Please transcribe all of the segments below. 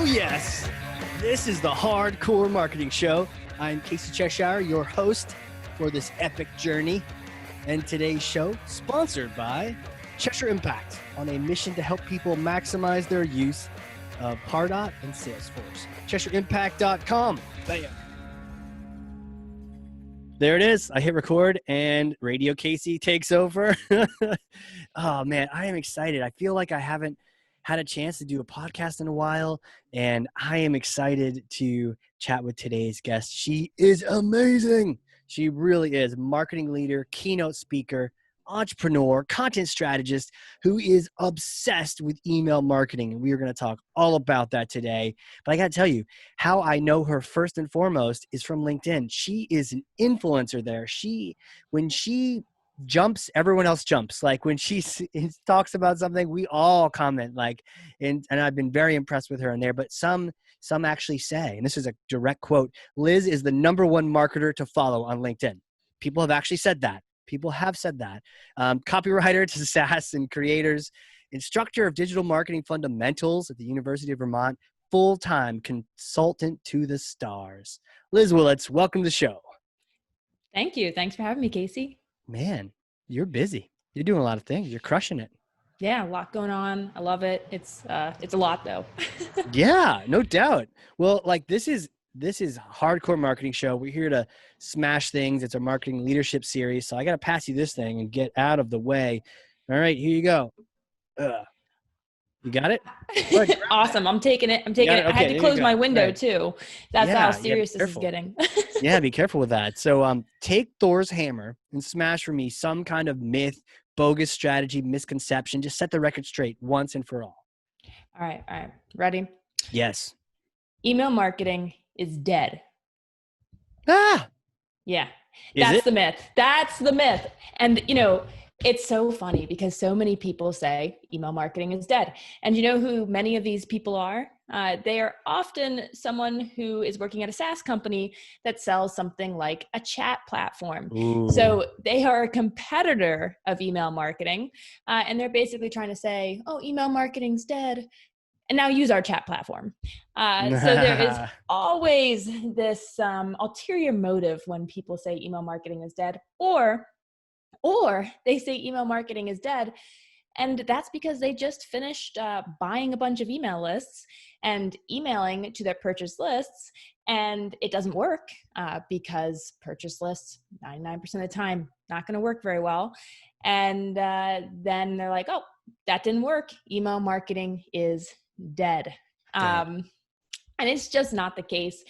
Oh yes, this is the Hardcore Marketing Show. I'm Casey Cheshire, your host for this epic journey. And today's show, sponsored by Cheshire Impact, on a mission to help people maximize their use of Pardot and Salesforce. CheshireImpact.com. Bam. There it is. I hit record and Radio Casey takes over. Oh man, I am excited. I feel like I haven't had a chance to do a podcast in a while, and I am excited to chat with today's guest. She is amazing. She really is. Marketing leader, keynote speaker, entrepreneur, content strategist who is obsessed with email marketing. And we are going to talk all about that today. But I got to tell you, how I know her first and foremost is from LinkedIn. She is an influencer there. When she jumps, everyone else jumps. Like when she talks about something, we all comment. And I've been very impressed with her in there. But some actually say, and this is a direct quote, Liz is the number one marketer to follow on LinkedIn. People have actually said that. Copywriter to SaaS and creators, instructor of digital marketing fundamentals at the University of Vermont, full-time consultant to the stars. Liz Willits, welcome to the show. Thank you. Thanks for having me, Casey. Man, you're busy. You're doing a lot of things. You're crushing it. Yeah, a lot going on. I love it. It's a lot though. Yeah, no doubt. Well, this is Hardcore Marketing Show. We're here to smash things. It's a marketing leadership series. So I got to pass you this thing and get out of the way. All right, here you go. You got it? Awesome. I'm taking it. Okay, I had to close my window too. That's how serious this is getting. Yeah, be careful with that. So take Thor's hammer and smash for me some kind of myth, bogus strategy, misconception. Just set the record straight once and for all. All right. Ready? Yes. Email marketing is dead. Yeah. That's the myth. And it's so funny because so many people say email marketing is dead. And you know who many of these people are? They are often someone who is working at a SaaS company that sells something like a chat platform. Ooh. So they are a competitor of email marketing. And they're basically trying to say, oh, email marketing's dead. And now use our chat platform. So there is always this ulterior motive when people say email marketing is dead, or they say email marketing is dead. And that's because they just finished buying a bunch of email lists and emailing to their purchase lists. And it doesn't work because purchase lists, 99% of the time, not going to work very well. And then they're like, oh, that didn't work. Email marketing is dead. And it's just not the case.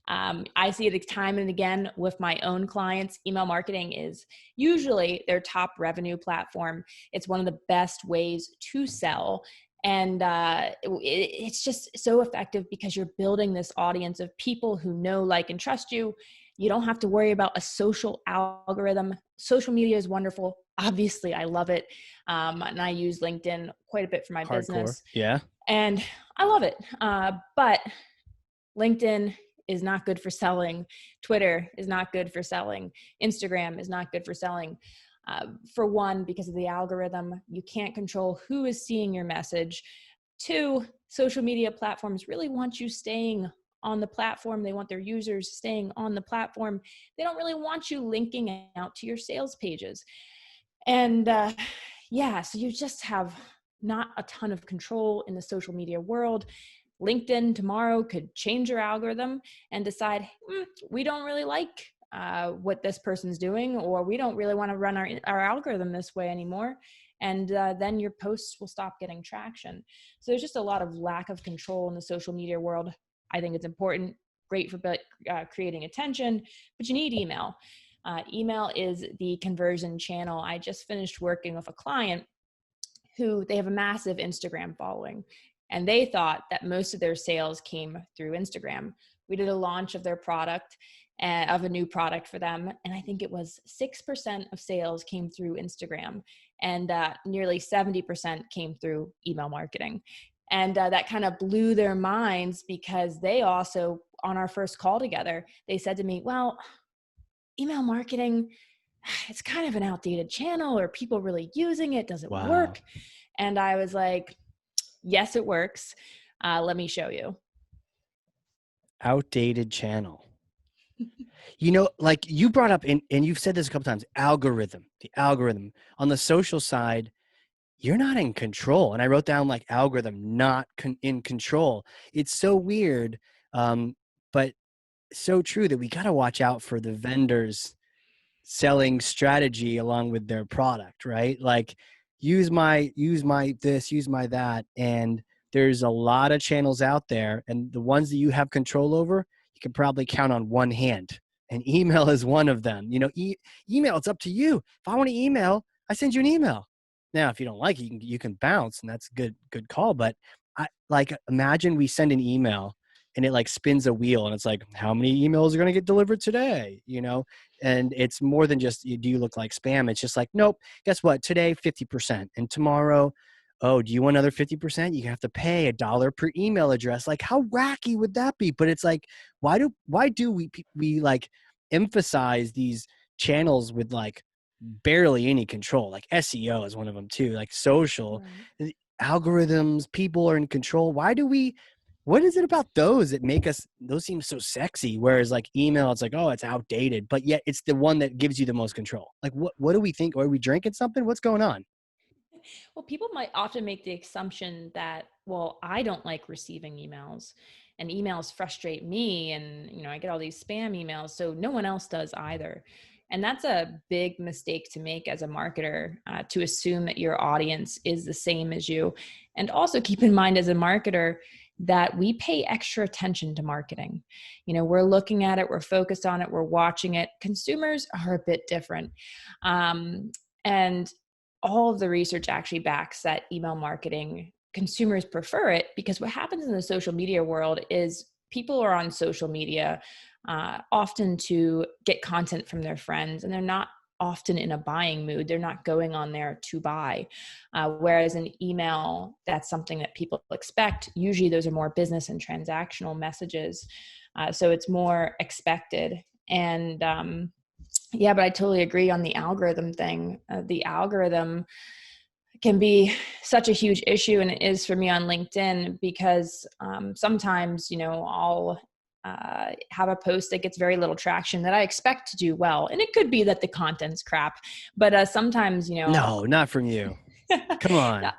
I see it time and again with my own clients. Email marketing is usually their top revenue platform. It's one of the best ways to sell. And it's just so effective because you're building this audience of people who know, like, and trust you. You don't have to worry about a social algorithm. Social media is wonderful. Obviously, I love it. And I use LinkedIn quite a bit for my business. Yeah. And I love it. But LinkedIn is not good for selling. Twitter is not good for selling. Instagram is not good for selling. For one, because of the algorithm, you can't control who is seeing your message. Two, social media platforms really want you staying on the platform. They want their users staying on the platform. They don't really want you linking out to your sales pages. And so you just have not a ton of control in the social media world. LinkedIn tomorrow could change your algorithm and decide, we don't really like what this person's doing, or we don't really want to run our algorithm this way anymore. And then your posts will stop getting traction. So there's just a lot of lack of control in the social media world. I think it's important, great for creating attention, but you need email. Email is the conversion channel. I just finished working with a client who they have a massive Instagram following. And they thought that most of their sales came through Instagram. We did a launch of their product, of a new product for them. And I think it was 6% of sales came through Instagram, and nearly 70% came through email marketing. And that kind of blew their minds because they also, on our first call together, they said to me, well, email marketing, it's kind of an outdated channel. Are people really using it? Does it work? And I was like, yes, it works. Let me show you. Outdated channel. You know, like you brought up, and you've said this a couple times, the algorithm on the social side, you're not in control. And I wrote down like algorithm, not in control. It's so weird, but so true that we got to watch out for the vendors selling strategy along with their product, right? Like use my this, use my that. And there's a lot of channels out there, and the ones that you have control over, you can probably count on one hand. And email is one of them. You know, email, it's up to you. If I want to email, I send you an email. Now, if you don't like it, you can bounce, and that's good call. But I like imagine we send an email and it like spins a wheel, and it's like, how many emails are going to get delivered today? You know, and it's more than just, do you look like spam? It's just like, nope, guess what? Today, 50%. And tomorrow, oh, do you want another 50%? You have to pay $1 per email address. Like, how wacky would that be? But it's like, why do we like emphasize these channels with like barely any control? Like SEO is one of them too, like social. Right. Algorithms, people are in control. What is it about those that make those seem so sexy? Whereas like email, it's like, oh, it's outdated, but yet it's the one that gives you the most control. Like, what do we think? Are we drinking something? What's going on? Well, people might often make the assumption that, well, I don't like receiving emails and emails frustrate me. And, I get all these spam emails, so no one else does either. And that's a big mistake to make as a marketer, to assume that your audience is the same as you. And also keep in mind as a marketer that we pay extra attention to marketing. We're looking at it, we're focused on it, we're watching it. Consumers are a bit different. And all of the research actually backs that email marketing, consumers prefer it, because what happens in the social media world is people are on social media often to get content from their friends, and they're not often in a buying mood. They're not going on there to buy. Whereas an email, that's something that people expect. Usually those are more business and transactional messages. So it's more expected. And yeah, but I totally agree on the algorithm thing. The algorithm can be such a huge issue, and it is for me on LinkedIn, because sometimes, I'll have a post that gets very little traction that I expect to do well. And it could be that the content's crap, but sometimes, No, not from you. Come on.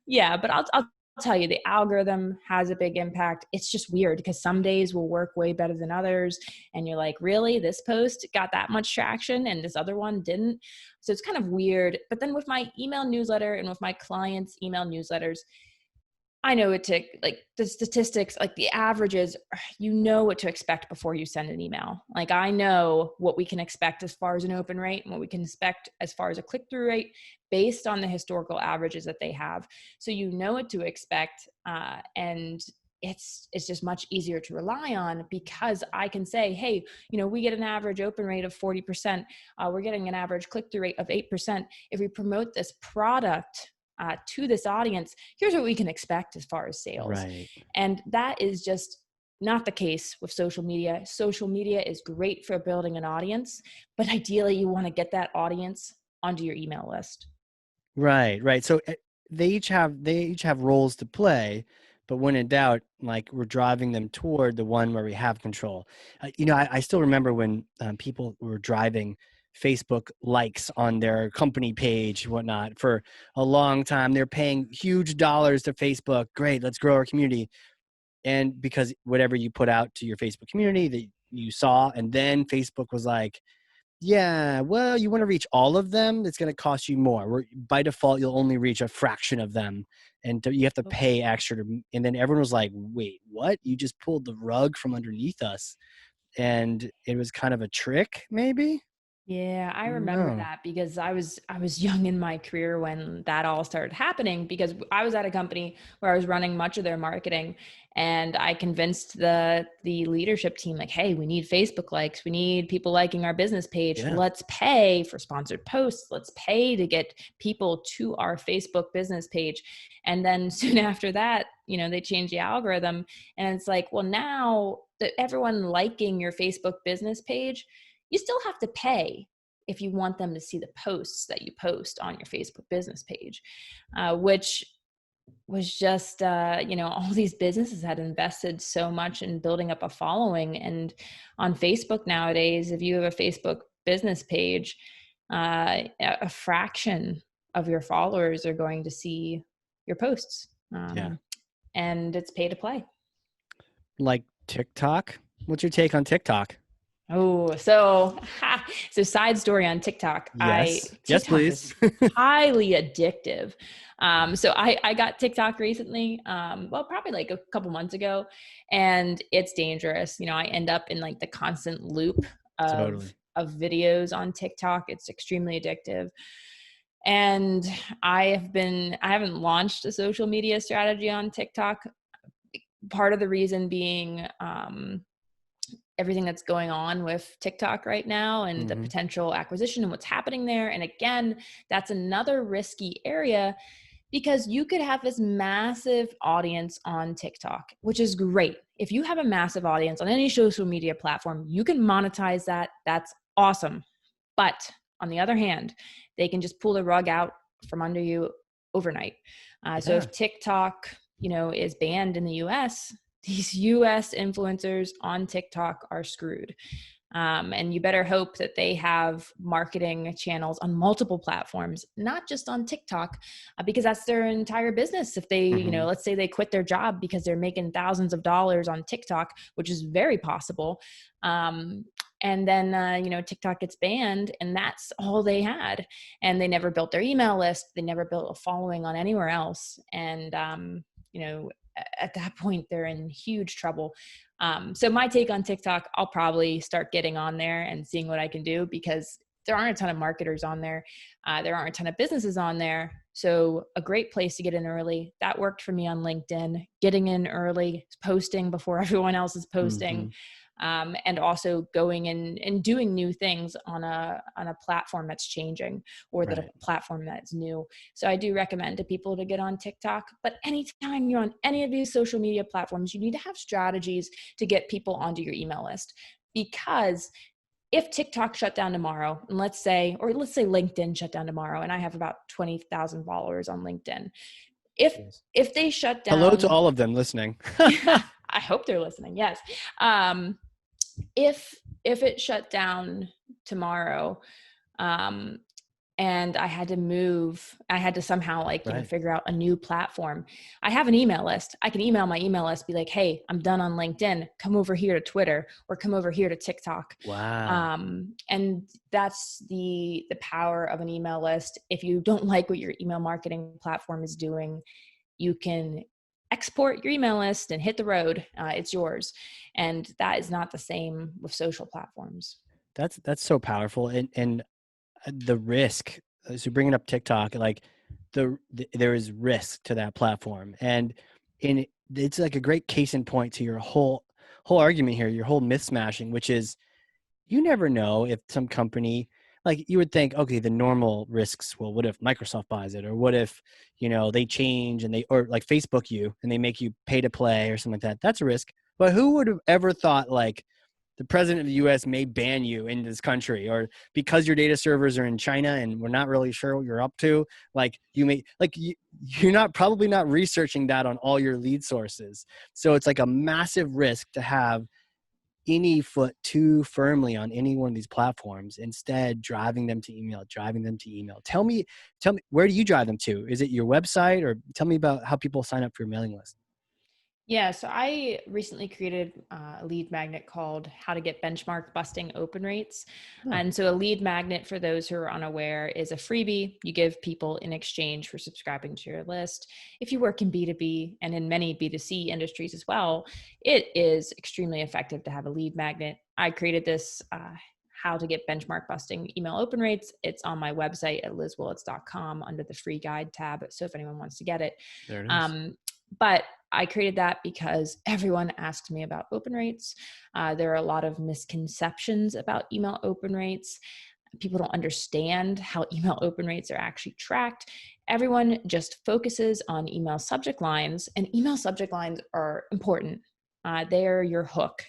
yeah, but I'll tell you, the algorithm has a big impact. It's just weird because some days will work way better than others. And you're like, really? This post got that much traction and this other one didn't? So it's kind of weird. But then with my email newsletter and with my clients' email newsletters, I know what to, like, the statistics, like the averages, you know what to expect before you send an email. Like, I know what we can expect as far as an open rate and what we can expect as far as a click-through rate based on the historical averages that they have. So you know what to expect. And it's just much easier to rely on, because I can say, hey, we get an average open rate of 40%. We're getting an average click-through rate of 8%. If we promote this product to this audience, here's what we can expect as far as sales. Right. And that is just not the case with social media. Social media is great for building an audience, but ideally you want to get that audience onto your email list. Right. So they each have roles to play, but when in doubt, like we're driving them toward the one where we have control. I still remember when people were driving Facebook likes on their company page, whatnot, for a long time. They're paying huge dollars to Facebook. Great, let's grow our community. And because whatever you put out to your Facebook community that you saw, and then Facebook was like, yeah, well, you want to reach all of them, it's going to cost you more. By default, you'll only reach a fraction of them, and you have to pay extra. And then everyone was like, wait, what? You just pulled the rug from underneath us. And it was kind of a trick, maybe? Yeah, I remember No. that because I was young in my career when that all started happening, because I was at a company where I was running much of their marketing, and I convinced the leadership team, like, hey, we need Facebook likes, we need people liking our business page. Yeah. Let's pay for sponsored posts. Let's pay to get people to our Facebook business page. And then soon after that, they changed the algorithm, and it's like, well, now that everyone liking your Facebook business page, you still have to pay if you want them to see the posts that you post on your Facebook business page, which was just, all these businesses had invested so much in building up a following. And on Facebook nowadays, if you have a Facebook business page, a fraction of your followers are going to see your posts. Yeah. And it's pay to play. Like TikTok? What's your take on TikTok? Oh, so side story on TikTok. Yes. Yes, TikTok please. is highly addictive. So I got TikTok recently, well, probably like a couple months ago, and it's dangerous. I end up in like the constant loop Totally. of videos on TikTok. It's extremely addictive. And I haven't launched a social media strategy on TikTok. Part of the reason being, everything that's going on with TikTok right now and the potential acquisition and what's happening there. And again, that's another risky area because you could have this massive audience on TikTok, which is great. If you have a massive audience on any social media platform, you can monetize that. That's awesome. But on the other hand, they can just pull the rug out from under you overnight. So if TikTok, is banned in the US, these US influencers on TikTok are screwed. And you better hope that they have marketing channels on multiple platforms, not just on TikTok, because that's their entire business. If they, let's say they quit their job because they're making thousands of dollars on TikTok, which is very possible. And then, TikTok gets banned and that's all they had. And they never built their email list. They never built a following on anywhere else. And, at that point, they're in huge trouble. So my take on TikTok, I'll probably start getting on there and seeing what I can do because there aren't a ton of marketers on there. There aren't a ton of businesses on there. So a great place to get in early. That worked for me on LinkedIn, getting in early, posting before everyone else is posting. And also going in and doing new things on a platform that's changing or that a platform that's new. So I do recommend to people to get on TikTok, but anytime you're on any of these social media platforms, you need to have strategies to get people onto your email list. Because if TikTok shut down tomorrow, and let's say LinkedIn shut down tomorrow, and I have about 20,000 followers on LinkedIn. If they shut down, hello to all of them listening. I hope they're listening. Yes. If it shut down tomorrow, and I had to somehow figure out a new platform. I have an email list. I can email my email list, be like, hey, I'm done on LinkedIn. Come over here to Twitter or come over here to TikTok. Wow. And that's the power of an email list. If you don't like what your email marketing platform is doing, you can export your email list and hit the road. It's yours. And that is not the same with social platforms. That's so powerful. And the risk, so bringing up TikTok, like there is risk to that platform. And it's like a great case in point to your whole argument here, your whole myth smashing, which is you never know if some company, like you would think, okay, the normal risks, well, what if Microsoft buys it? Or what if, they change or like Facebook you and they make you pay to play or something like that. That's a risk. But who would have ever thought like the president of the US may ban you in this country, or because your data servers are in China and we're not really sure what you're up to, like you're probably not researching that on all your lead sources. So it's like a massive risk to have any foot too firmly on any one of these platforms, instead driving them to email. Tell me, where do you drive them to? Is it your website, or tell me about how people sign up for your mailing list? Yeah, so I recently created a lead magnet called How to Get Benchmark Busting Open Rates. And so a lead magnet, for those who are unaware, is a freebie you give people in exchange for subscribing to your list. If you work in B2B and in many B2C industries as well, it is extremely effective to have a lead magnet. I created this How to Get Benchmark Busting Email Open Rates. It's on my website at lizwillits.com under the free guide tab. So if anyone wants to get it. There it is. But I created that because everyone asks me about open rates. There are a lot of misconceptions about email open rates. People don't understand how email open rates are actually tracked. Everyone just focuses on email subject lines, and email subject lines are important. They are your hook.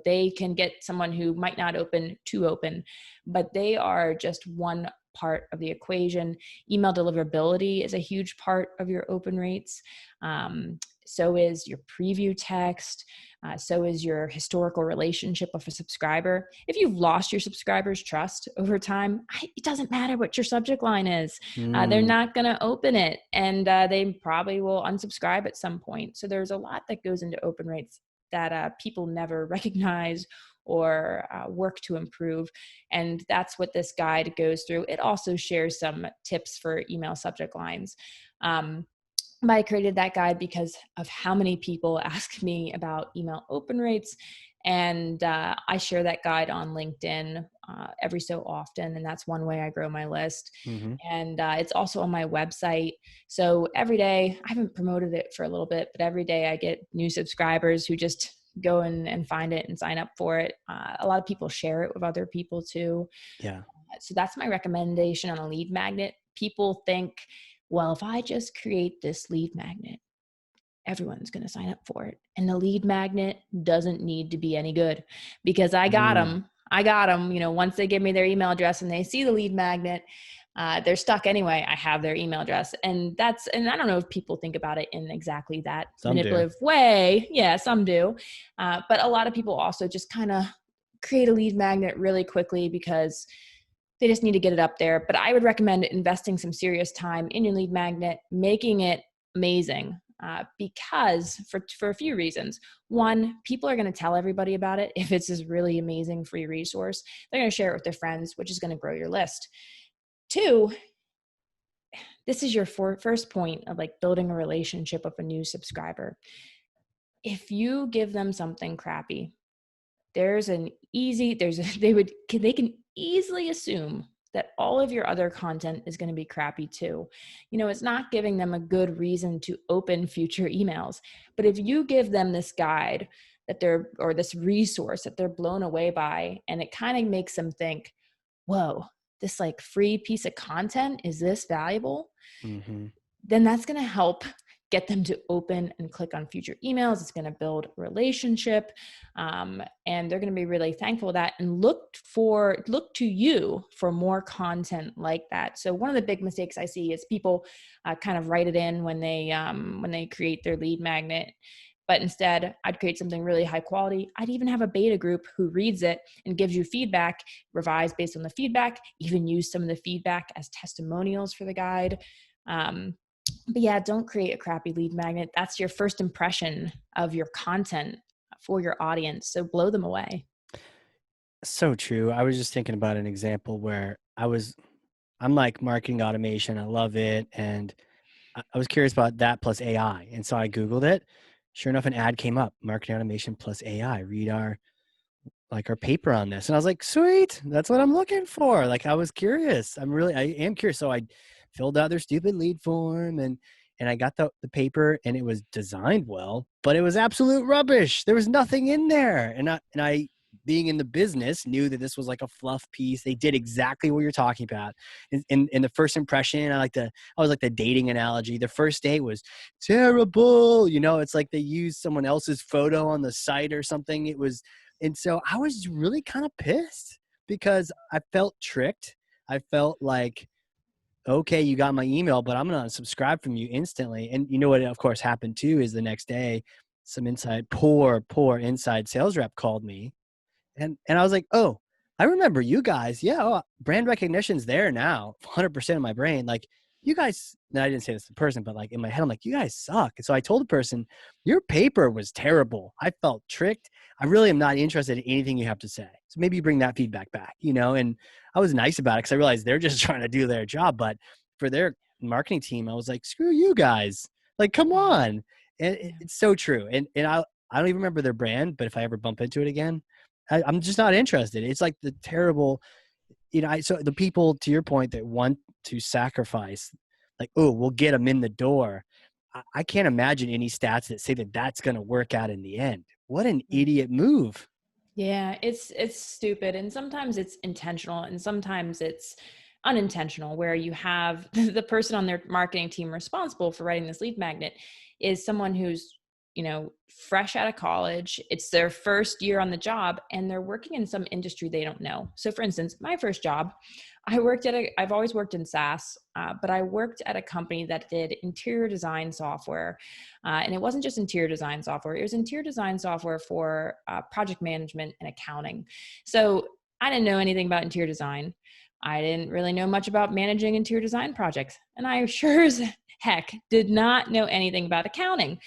They can get someone who might not open to open, but they are just one part of the equation. Email deliverability is a huge part of your open rates. So is your preview text. So is your historical relationship of a subscriber. If you've lost your subscribers' trust over time, it doesn't matter what your subject line is. They're not going to open it, and they probably will unsubscribe at some point. So there's a lot that goes into open rates that people never recognize or work to improve. And that's what this guide goes through. It also shares some tips for email subject lines. I created that guide because of how many people ask me about email open rates. And I share that guide on LinkedIn every so often. And that's one way I grow my list. Mm-hmm. And it's also on my website. So every day, I haven't promoted it for a little bit, but every day I get new subscribers who just go and find it and sign up for it. A lot of people share it with other people too. Yeah. So that's my recommendation on a lead magnet. People think, well, if I just create this lead magnet, everyone's going to sign up for it. And the lead magnet doesn't need to be any good, because I got them. Once they give me their email address and they see the lead magnet, they're stuck anyway. I have their email address. And I don't know if people think about it in exactly that manipulative way. Yeah, some do. But a lot of people also just kind of create a lead magnet really quickly because they just need to get it up there. But I would recommend investing some serious time in your lead magnet, making it amazing, because for a few reasons. One, people are going to tell everybody about it. If it's this really amazing free resource, they're going to share it with their friends, which is going to grow your list. Two, this is your first point of like building a relationship with a new subscriber. If you give them something crappy, they can easily assume that all of your other content is going to be crappy too. It's not giving them a good reason to open future emails. But if you give them this guide or this resource that they're blown away by, and it kind of makes them think, whoa, this like free piece of content is this valuable, then that's going to help get them to open and click on future emails. It's going to build a relationship, and they're going to be really thankful for that and look to you for more content like that. So one of the big mistakes I see is people kind of write it in when they create their lead magnet. But instead, I'd create something really high quality. I'd even have a beta group who reads it and gives you feedback, revise based on the feedback, even use some of the feedback as testimonials for the guide. But yeah, don't create a crappy lead magnet. That's your first impression of your content for your audience. So blow them away. So true. I was just thinking about an example where I'm like marketing automation. I love it. And I was curious about that plus AI. And so I Googled it. Sure enough, an ad came up, marketing automation plus AI. Read our paper on this. And I was like, sweet, that's what I'm looking for. Like, I was curious. I am curious. So I filled out their stupid lead form and I got the paper, and it was designed well, but it was absolute rubbish. There was nothing in there. And I being in the business knew that this was like a fluff piece. They did exactly what you're talking about. In the first impression, I was like the dating analogy. The first date was terrible. It's like they used someone else's photo on the site or something. And so I was really kind of pissed because I felt tricked. I felt like, okay, you got my email, but I'm going to unsubscribe from you instantly. And you know what, of course, happened too is the next day, some poor inside sales rep called me. And I was like, oh, I remember you guys. Yeah, brand recognition's there now, 100% in my brain. Like, you guys, and I didn't say this to the person, but like in my head, I'm like, you guys suck. And so I told the person, your paper was terrible. I felt tricked. I really am not interested in anything you have to say. So maybe you bring that feedback back, and I was nice about it because I realized they're just trying to do their job. But for their marketing team, I was like, screw you guys. Like, come on. And it's so true. And I don't even remember their brand, but if I ever bump into it again, I'm just not interested. It's like the terrible, so the people, to your point, that want to sacrifice, like, oh, we'll get them in the door. I can't imagine any stats that say that that's going to work out in the end. What an idiot move. Yeah, it's stupid. And sometimes it's intentional and sometimes it's unintentional, where you have the person on their marketing team responsible for writing this lead magnet is someone who's fresh out of college. It's their first year on the job and they're working in some industry they don't know. So for instance, my first job, I've always worked in SaaS, but I worked at a company that did interior design software. And it wasn't just interior design software. It was interior design software for project management and accounting. So I didn't know anything about interior design. I didn't really know much about managing interior design projects. And I sure as heck did not know anything about accounting.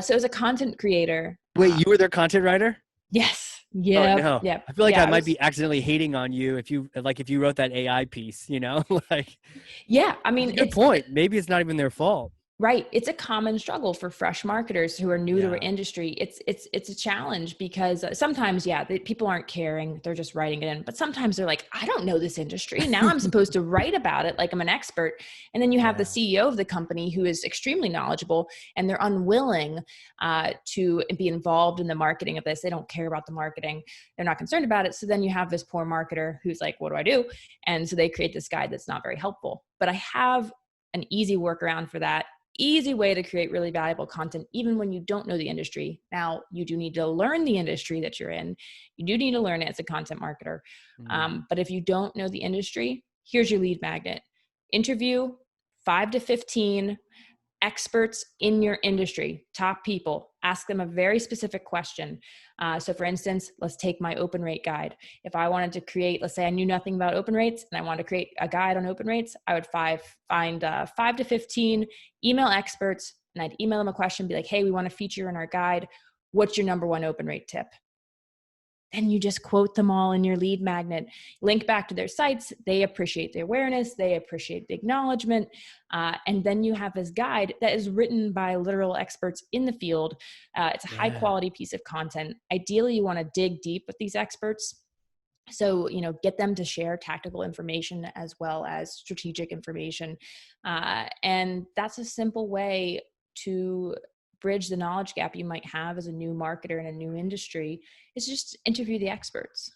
So as a content creator. Wait, you were their content writer? Yes. Oh Yep. no. Yep. I feel like Yeah. I might be accidentally hating on you if you wrote that AI piece, like Yeah. I it's mean, a good point. Maybe it's not even their fault. right. It's a common struggle for fresh marketers who are new to our Yeah. industry. It's a challenge because sometimes, people aren't caring. They're just writing it in. But sometimes they're like, I don't know this industry. Now I'm supposed to write about it like I'm an expert. And then you have the CEO of the company who is extremely knowledgeable and they're unwilling to be involved in the marketing of this. They don't care about the marketing. They're not concerned about it. So then you have this poor marketer who's like, what do I do? And so they create this guide that's not very helpful. But I have an easy workaround for that. Easy way to create really valuable content, even when you don't know the industry. Now, you do need to learn the industry that you're in. You do need to learn it as a content marketer. But if you don't know the industry, here's your lead magnet. Interview 5 to 15 experts in your industry, top people. Ask them a very specific question. So for instance, let's take my open rate guide. If I wanted to create, let's say I knew nothing about open rates and I wanted to create a guide on open rates, I would find 5 to 15 email experts and I'd email them a question, be like, hey, we want to feature in our guide. What's your number one open rate tip? Then you just quote them all in your lead magnet, link back to their sites. They appreciate the awareness. They appreciate the acknowledgement. And then you have this guide that is written by literal experts in the field. It's a high quality piece of content. Ideally, you want to dig deep with these experts. So, get them to share tactical information as well as strategic information. And that's a simple way to bridge the knowledge gap you might have as a new marketer in a new industry, is just interview the experts.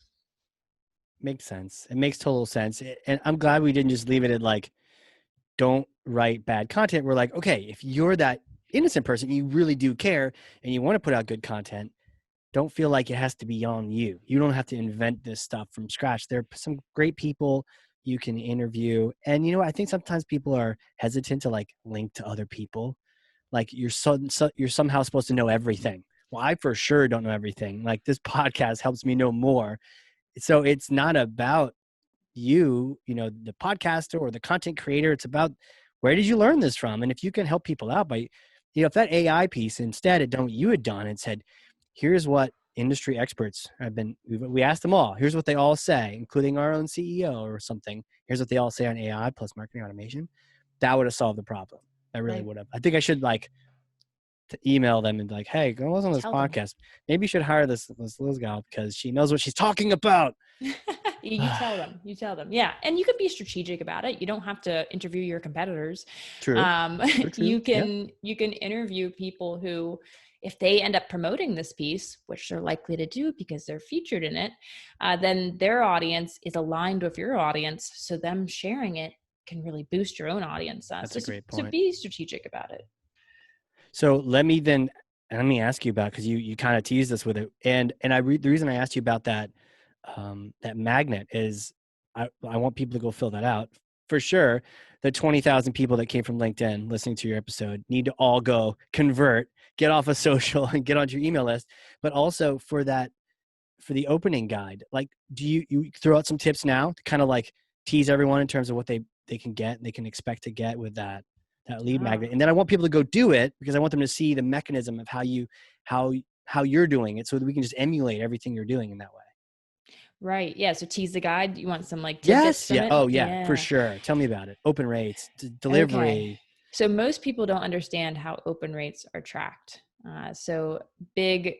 Makes sense. It makes total sense. And I'm glad we didn't just leave it at like, don't write bad content. We're like, okay, if you're that innocent person, you really do care and you want to put out good content, don't feel like it has to be on you. You don't have to invent this stuff from scratch. There are some great people you can interview. And, I think sometimes people are hesitant to like link to other people. Like you're somehow supposed to know everything. Well, I for sure don't know everything. Like this podcast helps me know more. So it's not about you, the podcaster or the content creator. It's about where did you learn this from? And if you can help people out by, if that AI piece instead you had done and said, here's what industry experts we asked them all. Here's what they all say, including our own CEO or something. Here's what they all say on AI plus marketing automation. That would have solved the problem. That really would have. I think I should to email them and be like, hey, go listen to this podcast. Maybe you should hire this Liz gal because she knows what she's talking about. You tell them. Yeah. And you can be strategic about it. You don't have to interview your competitors. True. True. You can interview people who, if they end up promoting this piece, which they're likely to do because they're featured in it, then their audience is aligned with your audience. So them sharing it can really boost your own audience. That's a great point. So be strategic about it. So let me ask you about, because you kind of teased us with it. And the reason I asked you about that magnet is I want people to go fill that out. For sure, the 20,000 people that came from LinkedIn listening to your episode need to all go convert, get off of social and get onto your email list. But also for the opening guide, like, do you throw out some tips now to kind of like tease everyone in terms of what they can get, they can expect to get with that lead magnet? And then I want people to go do it because I want them to see the mechanism of how you're doing it so that we can just emulate everything you're doing in that way. Right. Yeah. So tease the guide. You want some like tidbits from it? Oh yeah, for sure. Tell me about it. Open rates, delivery. Okay. So most people don't understand how open rates are tracked. So big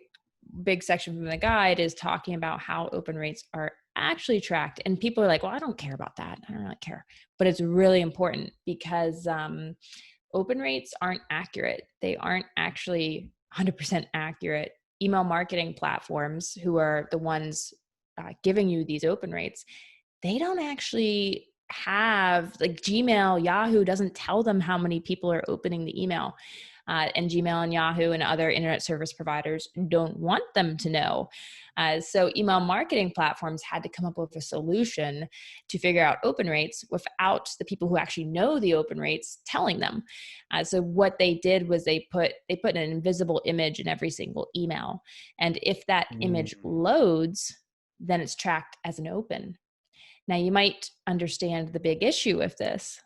section from the guide is talking about how open rates are actually tracked. And people are like, well, I don't care about that. I don't really care. But it's really important because open rates aren't accurate. They aren't actually 100% accurate. Email marketing platforms, who are the ones giving you these open rates, they don't actually have, like Gmail, Yahoo doesn't tell them how many people are opening the email. And Gmail and Yahoo and other internet service providers don't want them to know. So email marketing platforms had to come up with a solution to figure out open rates without the people who actually know the open rates telling them. So what they did was they put an invisible image in every single email. And if that image loads, then it's tracked as an open. Now, you might understand the big issue with this.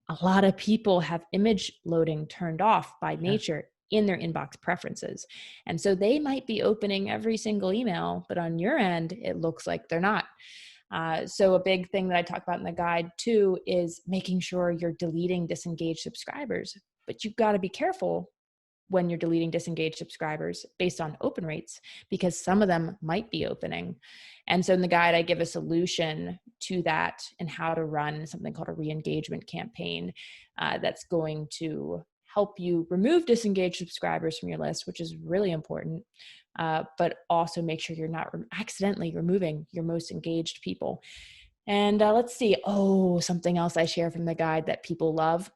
A lot of people have image loading turned off by nature in their inbox preferences. And so they might be opening every single email, but on your end, it looks like they're not. So a big thing that I talk about in the guide too is making sure you're deleting disengaged subscribers. But you've got to be careful when you're deleting disengaged subscribers based on open rates, because some of them might be opening. And so in the guide, I give a solution to that and how to run something called a re-engagement campaign that's going to help you remove disengaged subscribers from your list, which is really important, but also make sure you're not accidentally removing your most engaged people. And let's see. Oh, something else I share from the guide that people love.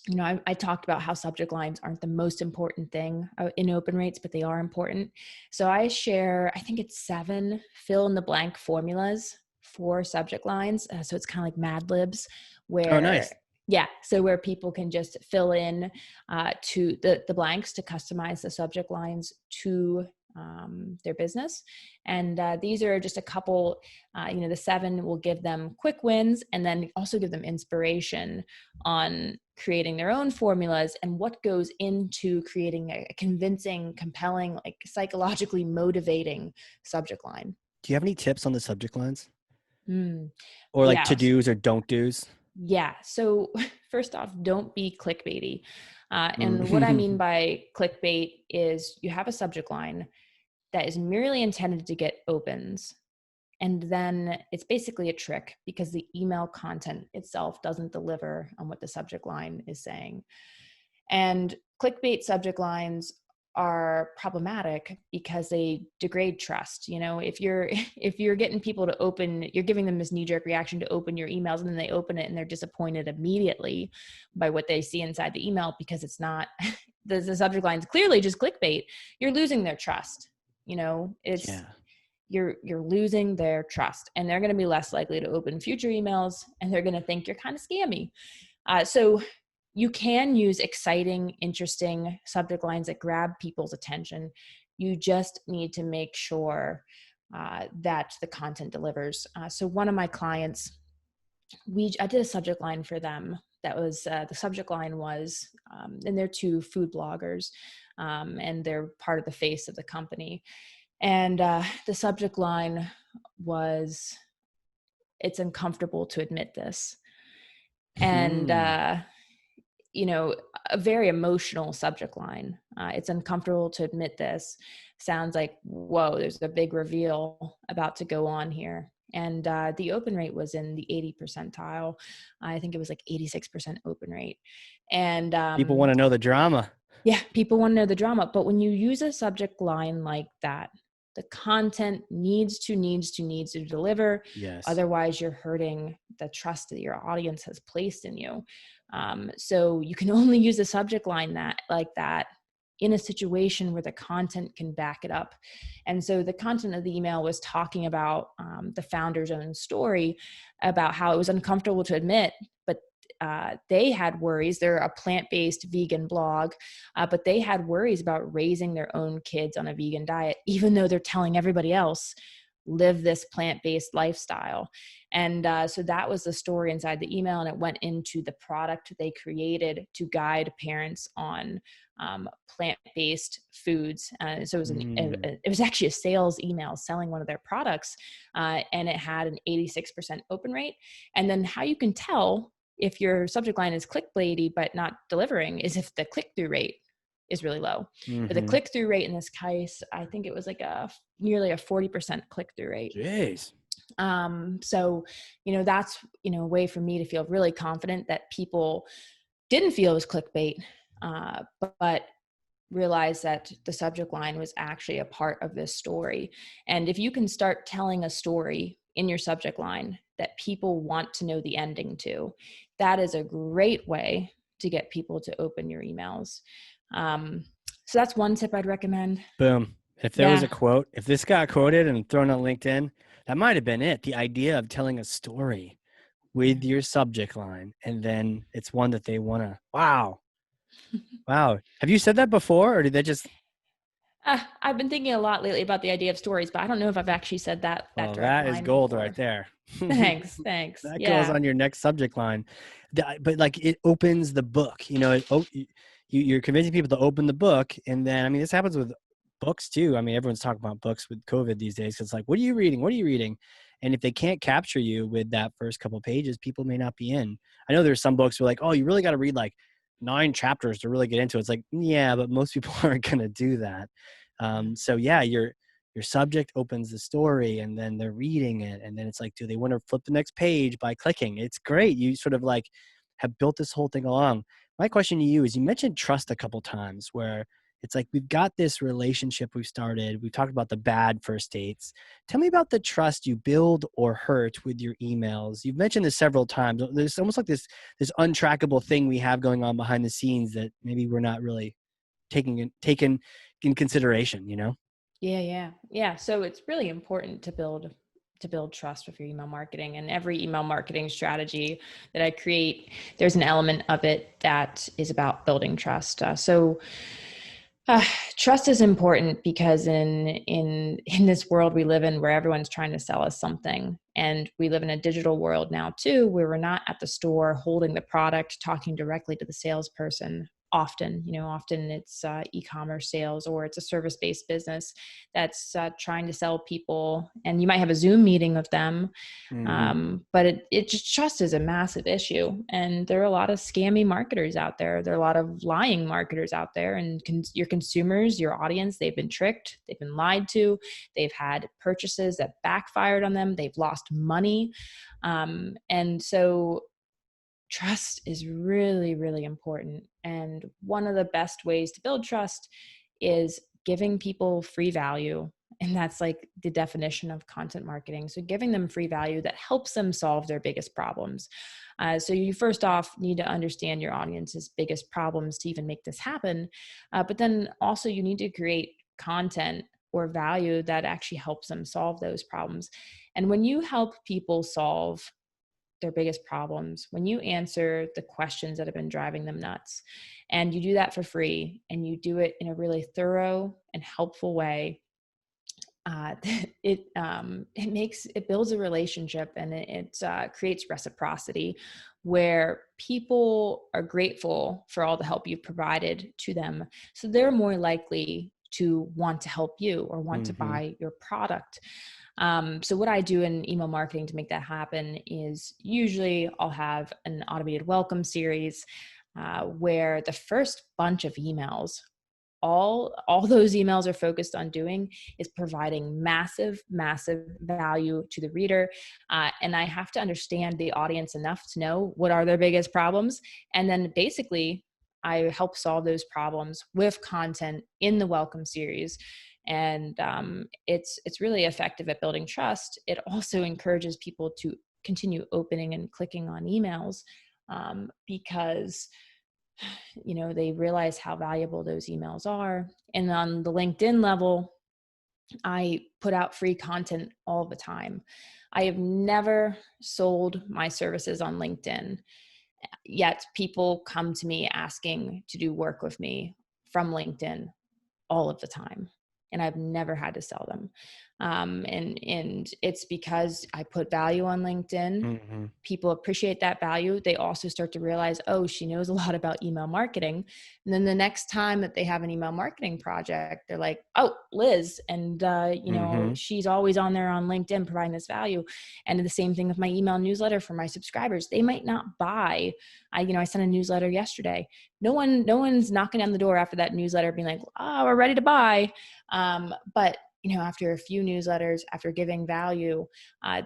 You know, I talked about how subject lines aren't the most important thing in open rates, but they are important. So I share, I think it's 7 fill in the blank formulas for subject lines. So it's kind of like Mad Libs where, Oh, nice. yeah, so where people can just fill in to the blanks to customize the subject lines to their business. And these are just a couple, the 7 will give them quick wins and then also give them inspiration on creating their own formulas and what goes into creating a convincing, compelling, like psychologically motivating subject line. Do you have any tips on the subject lines? Mm. Or like Yeah. to-dos or don't-dos? Yeah. So first off, don't be clickbaity. And what I mean by clickbait is you have a subject line that is merely intended to get opens. And then it's basically a trick because the email content itself doesn't deliver on what the subject line is saying. And clickbait subject lines are problematic because they degrade trust. You know, if you're getting people to open, you're giving them this knee-jerk reaction to open your emails, and then they open it and they're disappointed immediately by what they see inside the email because it's not the subject line is clearly just clickbait. You're losing their trust. You know, it's you're losing their trust, and they're going to be less likely to open future emails, and they're going to think you're kind of scammy. So you can use exciting, interesting subject lines that grab people's attention. You just need to make sure that the content delivers. So one of my clients, I did a subject line for them. That was the subject line was, and they're 2 food bloggers, and they're part of the face of the company. And the subject line was, "It's uncomfortable to admit this." And a very emotional subject line. It's uncomfortable to admit this. Sounds like, whoa, there's a big reveal about to go on here. And the open rate was in the 80 percentile. I think it was like 86% open rate. And people want to know the drama. Yeah, people want to know the drama. But when you use a subject line like that, the content needs to deliver. Yes. Otherwise, you're hurting the trust that your audience has placed in you. So you can only use a subject line like that in a situation where the content can back it up. And so the content of the email was talking about the founder's own story about how it was uncomfortable to admit, but they had worries. They're a plant-based vegan blog, but they had worries about raising their own kids on a vegan diet, even though they're telling everybody else, live this plant-based lifestyle. And so that was the story inside the email, and it went into the product they created to guide parents on plant-based foods. So it was it was actually a sales email selling one of their products, and it had an 86% open rate. And then how you can tell if your subject line is clickbaity but not delivering is if the click-through rate is really low. But the click-through rate in this case, I think it was like nearly a 40% click-through rate. Jeez. So, that's, a way for me to feel really confident that people didn't feel it was clickbait, but realize that the subject line was actually a part of this story. And if you can start telling a story in your subject line that people want to know the ending to. That is a great way to get people to open your emails. So that's one tip I'd recommend. Boom. If there was Yeah. a quote, if this got quoted and thrown on LinkedIn, that might have been it. The idea of telling a story with your subject line, and then it's one that they want to, wow. Wow. Have you said that before, or did they just? I've been thinking a lot lately about the idea of stories, but I don't know if I've actually said that Well, direct that is line gold right before. there. Thanks. Thanks. That goes Yeah. on your next subject line. But like, it opens the book, you're convincing people to open the book. And then, I mean, this happens with books too. I mean, everyone's talking about books with COVID these days. It's like, what are you reading? What are you reading? And if they can't capture you with that first couple of pages, people may not be in. I know there's some books where like, oh, you really got to read like 9 chapters to really get into it. It's like, yeah, but most people aren't going to do that. So yeah, your subject opens the story, and then they're reading it, and then it's like, do they want to flip the next page by clicking? It's great. You sort of like have built this whole thing along. My question to you is, you mentioned trust a couple times, where it's like, we've got this relationship we've started. We've talked about the bad first dates. Tell me about the trust you build or hurt with your emails. You've mentioned this several times. There's almost like this untrackable thing we have going on behind the scenes that maybe we're not really taking in consideration, Yeah. So it's really important to build trust with your email marketing, and every email marketing strategy that I create, there's an element of it that is about building trust. Trust is important because in this world we live in, where everyone's trying to sell us something, and we live in a digital world now too, where we're not at the store holding the product, talking directly to the salesperson. Often it's e-commerce sales, or it's a service-based business that's trying to sell people, and you might have a Zoom meeting with them. But it just, trust is a massive issue, and there are a lot of scammy marketers out there. There are a lot of lying marketers out there, and your consumers, your audience, they've been tricked, they've been lied to, they've had purchases that backfired on them, they've lost money. And so trust is really, really important. And one of the best ways to build trust is giving people free value. And that's like the definition of content marketing. So giving them free value that helps them solve their biggest problems. So you first off need to understand your audience's biggest problems to even make this happen. But then also you need to create content or value that actually helps them solve those problems. And when you help people solve their biggest problems, when you answer the questions that have been driving them nuts, and you do that for free, and you do it in a really thorough and helpful way, it builds a relationship, and it creates reciprocity, where people are grateful for all the help you've provided to them. So they're more likely to want to help you or want to buy your product. So what I do in email marketing to make that happen is, usually I'll have an automated welcome series where the first bunch of emails, all those emails are focused on doing is providing massive value to the reader, and I have to understand the audience enough to know what are their biggest problems, and then basically I help solve those problems with content in the welcome series. And it's really effective at building trust. It also encourages people to continue opening and clicking on emails, because they realize how valuable those emails are. And on the LinkedIn level, I put out free content all the time. I have never sold my services on LinkedIn, yet people come to me asking to do work with me from LinkedIn all of the time, and I've never had to sell them. And it's because I put value on LinkedIn. People appreciate that value. They also start to realize, oh, she knows a lot about email marketing. And then the next time that they have an email marketing project, they're like, oh, Liz. And, she's always on there on LinkedIn providing this value. And the same thing with my email newsletter for my subscribers. They might not buy. I sent a newsletter yesterday. No one's knocking on the door after that newsletter being like, oh, we're ready to buy. But after a few newsletters, after giving value,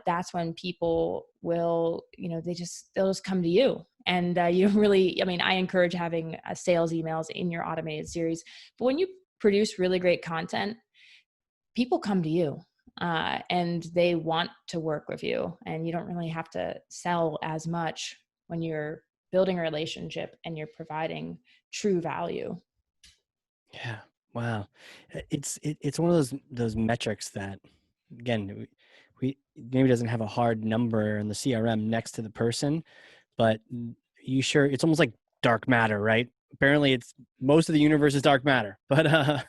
that's when people will, they'll just come to you. And you really, I encourage having sales emails in your automated series. But when you produce really great content, people come to you. and they want to work with you, and you don't really have to sell as much when you're building a relationship and you're providing true value. Yeah. Wow. It's one of those metrics that, again, we maybe doesn't have a hard number in the CRM next to the person, but you sure it's almost like dark matter, right? Apparently it's most of the universe is dark matter, but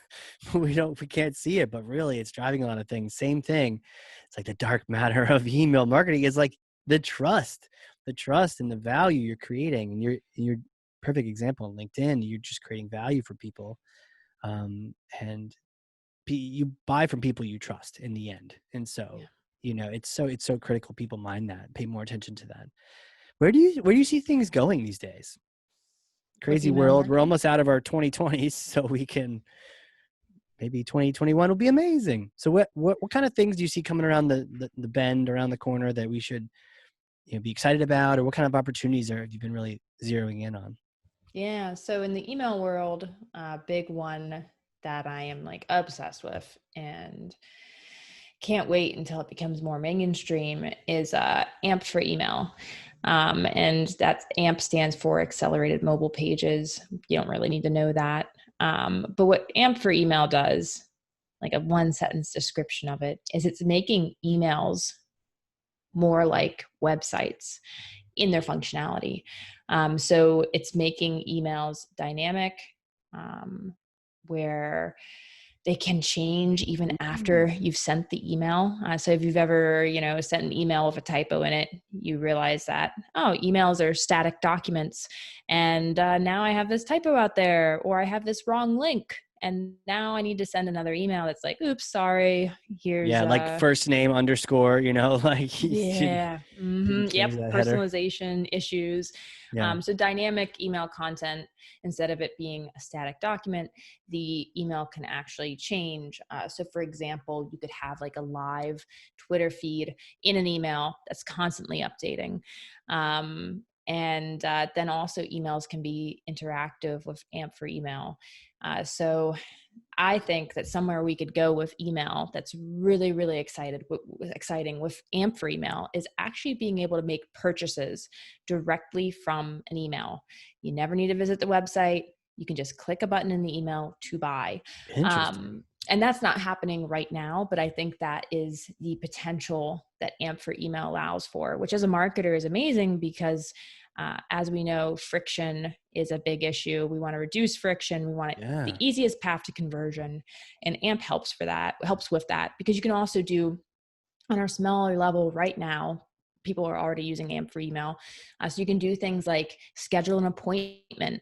we can't see it, but really it's driving a lot of things. Same thing. It's like the dark matter of email marketing is like the trust and the value you're creating. And you're perfect example on LinkedIn. You're just creating value for people. And you buy from people you trust in the end. And so, Yeah. it's so critical people mind that, pay more attention to that. Where do you see things going these days? With Crazy email world. We're marketing? almost out of our 2020s, so we can maybe 2021 will be amazing. So what kind of things do you see coming around the bend, around the corner, that we should be excited about, or what kind of opportunities have you been really zeroing in on? Yeah. So in the email world, big one that I am like obsessed with and can't wait until it becomes more mainstream is AMP for email. And that AMP stands for Accelerated Mobile Pages. You don't really need to know that. But what AMP for email does, like a one sentence description of it, is it's making emails more like websites in their functionality. So it's making emails dynamic, where they can change even after you've sent the email. So if you've ever, sent an email with a typo in it, you realize that, oh, emails are static documents. And now I have this typo out there, or I have this wrong link. And now I need to send another email that's like, oops, sorry, here's Yeah, like first name underscore, like you should yeah. Mm-hmm. change Yep. that header. Personalization issues. Yeah. So dynamic email content, instead of it being a static document, the email can actually change. So for example, you could have like a live Twitter feed in an email that's constantly updating. And then also emails can be interactive with AMP for email. So I think that somewhere we could go with email that's really, really exciting with AMP for email is actually being able to make purchases directly from an email. You never need to visit the website. You can just click a button in the email to buy. Interesting. And that's not happening right now, but I think that is the potential that AMP for email allows for, which as a marketer is amazing because as we know, friction is a big issue. We want to reduce friction. We want the Yeah. easiest path to conversion, and AMP helps with that, because you can also do on our smaller level right now. People are already using AMP for email. So you can do things like schedule an appointment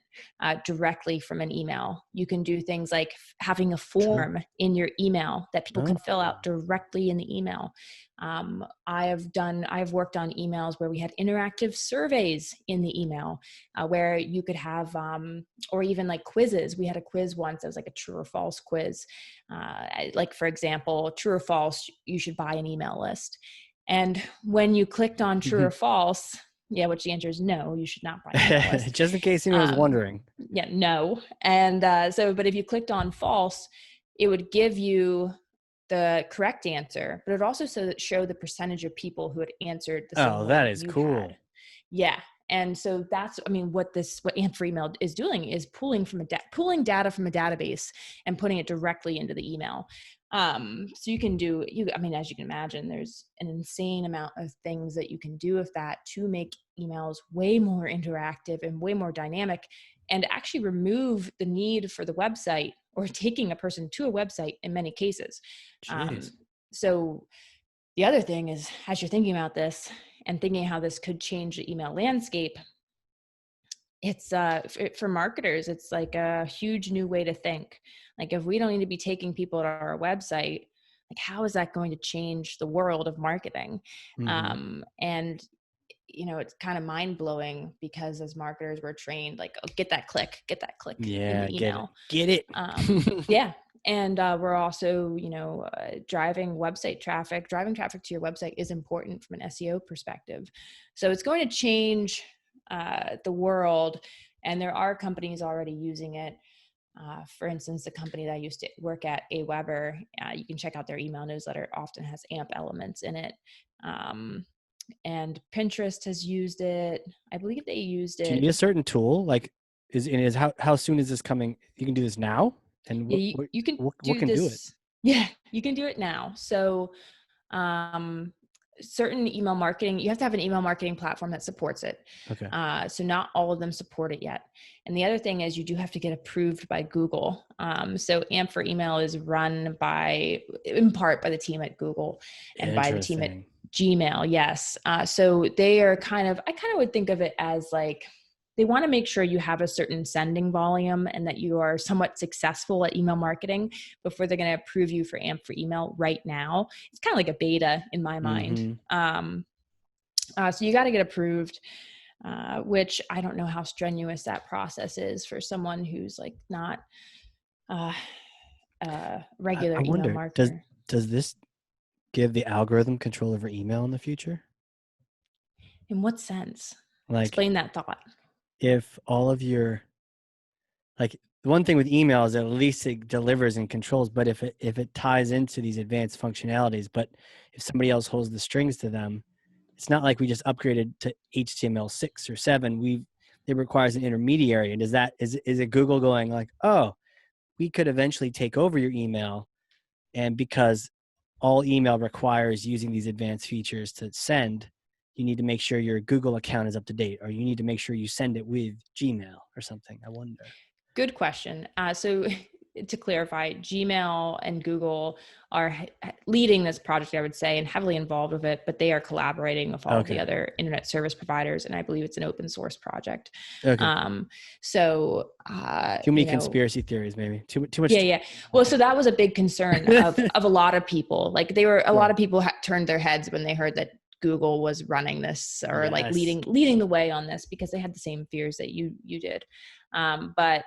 directly from an email. You can do things like having a True. form in your email that people Oh, can fill out directly in the email. I've worked on emails where we had interactive surveys in the email, where you could have, or even like quizzes. We had a quiz once that was like a true or false quiz. Like for example, true or false, you should buy an email list. And when you clicked on true or false, yeah, which the answer is no, you should not buy an email list. just in case anyone was wondering. Yeah, no. And but if you clicked on false, it would give you the correct answer, but it also show the percentage of people who had answered the same Oh, that way is you cool. had. Yeah. And so that's, I mean, what AMP for email is doing is pulling data from a database and putting it directly into the email. So you can I mean, as you can imagine, there's an insane amount of things that you can do with that to make emails way more interactive and way more dynamic, and actually remove the need for the website or taking a person to a website in many cases. Jeez. So the other thing is, as you're thinking about this and thinking how this could change the email landscape, it's for marketers, it's like a huge new way to think. Like, if we don't need to be taking people to our website, like, how is that going to change the world of marketing? Mm-hmm. And it's kind of mind blowing, because as marketers, we're trained like, oh, get that click in Yeah, the get it. email. Get it. Yeah. And we're also, driving traffic to your website is important from an SEO perspective. So it's going to change the world. And there are companies already using it. For instance, the company that I used to work at, AWeber, you can check out their email newsletter. It often has AMP elements in it. And Pinterest has used it. I believe they used Do you it. need a certain tool? Like, how soon is this coming? You can do this now, and Yeah, what you can what do can do it? this. Yeah, you can do it now. So um, certain email marketing, you have to have an email marketing platform that supports it. Okay. So not all of them support it yet. And the other thing is you do have to get approved by Google. So AMP for email is run in part by the team at Google and by the team at Interesting. Gmail. Yes. So they are I kind of would think of it as like, they want to make sure you have a certain sending volume and that you are somewhat successful at email marketing before they're going to approve you for AMP for email right now. It's kind of like a beta in my mind. So you got to get approved, which I don't know how strenuous that process is for someone who's like not regular I email wonder, marketer. does this give the algorithm control over email in the future? In what sense? Like, Explain that thought. if all of your, like, the one thing with email is at least it delivers and controls, but if it ties into these advanced functionalities, but if somebody else holds the strings to them, it's not like we just upgraded to HTML6 or 7. It requires an intermediary. And is it Google going like, oh, we could eventually take over your email, and because all email requires using these advanced features to send, you need to make sure your Google account is up to date, or you need to make sure you send it with Gmail or something. I wonder. Good question. So to clarify, Gmail and Google are leading this project, I would say, and heavily involved with it, but they are collaborating with all of the Okay. other internet service providers. And I believe it's an open source project. Okay. Cool. So, Too many conspiracy theories, maybe. Too much. yeah. Well, so that was a big concern of a lot of people. Like a lot of people turned their heads when they heard that Google was running this or like Yes. leading the way on this, because they had the same fears that you did. But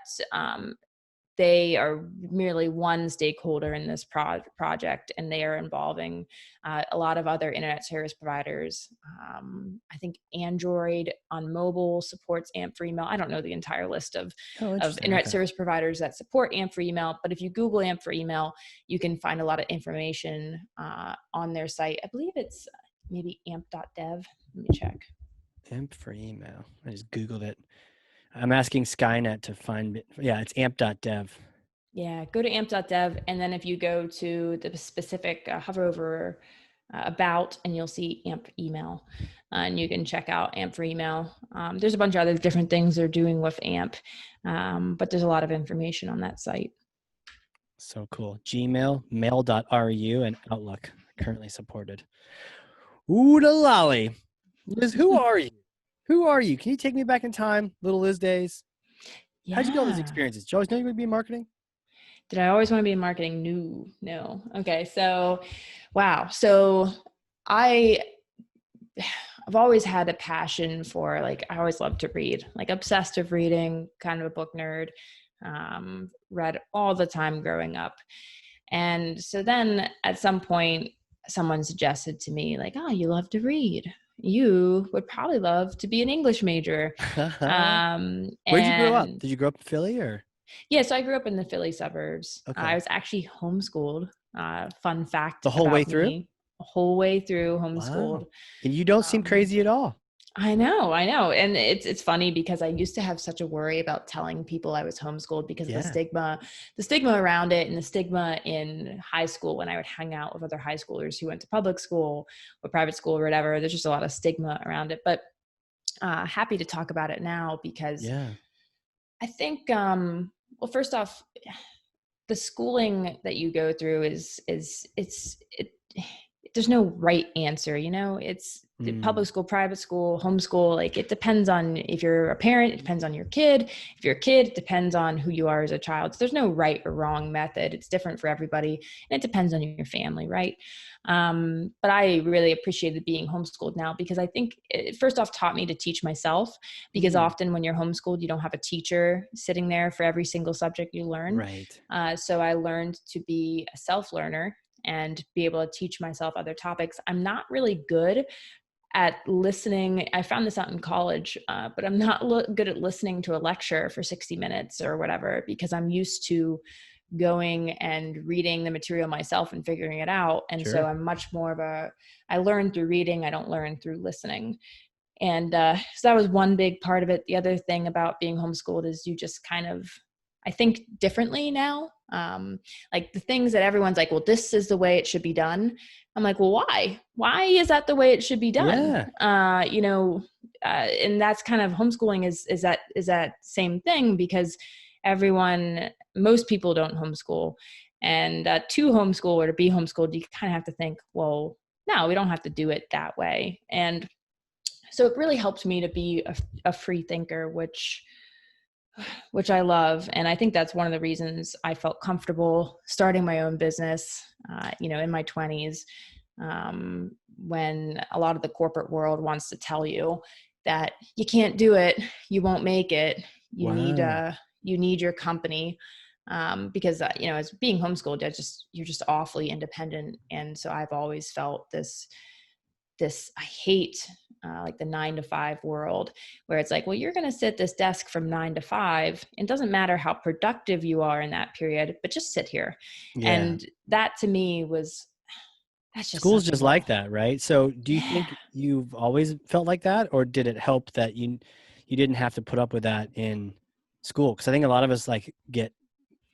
they are merely one stakeholder in this project, and they are involving a lot of other internet service providers. I think Android on mobile supports AMP for email. I don't know the entire list of internet service providers that support AMP for email, but if you Google AMP for email, you can find a lot of information on their site. I believe it's maybe amp.dev. Let me check. AMP for email. I just Googled it. I'm asking Skynet to find it. Yeah, it's amp.dev. Yeah, go to amp.dev, and then if you go to the specific, hover over about, and you'll see AMP email, and you can check out AMP for email. There's a bunch of other different things they're doing with AMP, but there's a lot of information on that site. So cool. Gmail, mail.ru, and Outlook currently supported. Ooh, the lolly. Liz, who are you? Who are you? Can you take me back in time, little Liz days? Yeah. How'd you get all these experiences? Did you always know you were going to be in marketing? Did I always want to be in marketing? No. Okay. So, wow. So I've always had a passion for, like, I always loved to read, like obsessed with reading, kind of a book nerd, read all the time growing up. And so then at some point, someone suggested to me, like, oh, you love to read. You would probably love to be an English major. Where'd you grow up? Did you grow up in Philly or? Yeah, so I grew up in the Philly suburbs. Okay. I was actually homeschooled. Fun fact The whole way about through? me. The whole way through homeschooled. Wow. And you don't seem crazy at all. I know. And it's funny because I used to have such a worry about telling people I was homeschooled because of the stigma around it, and the stigma in high school when I would hang out with other high schoolers who went to public school or private school or whatever. There's just a lot of stigma around it, but happy to talk about it now because I think, well, first off, the schooling that you go through there's no right answer, it's public school, private school, homeschool. Like, it depends on if you're a parent, it depends on your kid. If you're a kid, it depends on who you are as a child. So there's no right or wrong method. It's different for everybody, and it depends on your family, right? But I really appreciated being homeschooled now because I think it first off taught me to teach myself, because often when you're homeschooled, you don't have a teacher sitting there for every single subject you learn. Right. So I learned to be a self-learner and be able to teach myself other topics. I'm not really good at listening. I found this out in college, but I'm not good at listening to a lecture for 60 minutes or whatever, because I'm used to going and reading the material myself and figuring it out. And so Sure. I'm much more of I learn through reading. I don't learn through listening. And so that was one big part of it. The other thing about being homeschooled is you just kind of, I think differently now. Like the things that everyone's like, well, this is the way it should be done. I'm like, well, why? Why is that the way it should be done? Yeah. And that's kind of homeschooling is that same thing, because most people don't homeschool. And to homeschool or to be homeschooled, you kind of have to think, well, no, we don't have to do it that way. And so it really helped me to be a free thinker, which I love. And I think that's one of the reasons I felt comfortable starting my own business, in my 20s, when a lot of the corporate world wants to tell you that you can't do it, you won't make it, you Wow. need your company. Because, as being homeschooled, you're just awfully independent. And so I've always felt this, I hate like the 9 to 5 world, where it's like, well, you're going to sit at this desk from 9 to 5. It doesn't matter how productive you are in that period, but just sit here. Yeah. And that to me that's just School's such a just like that, right? So do you yeah. think you've always felt like that, or did it help that you didn't have to put up with that in school? Because I think a lot of us like get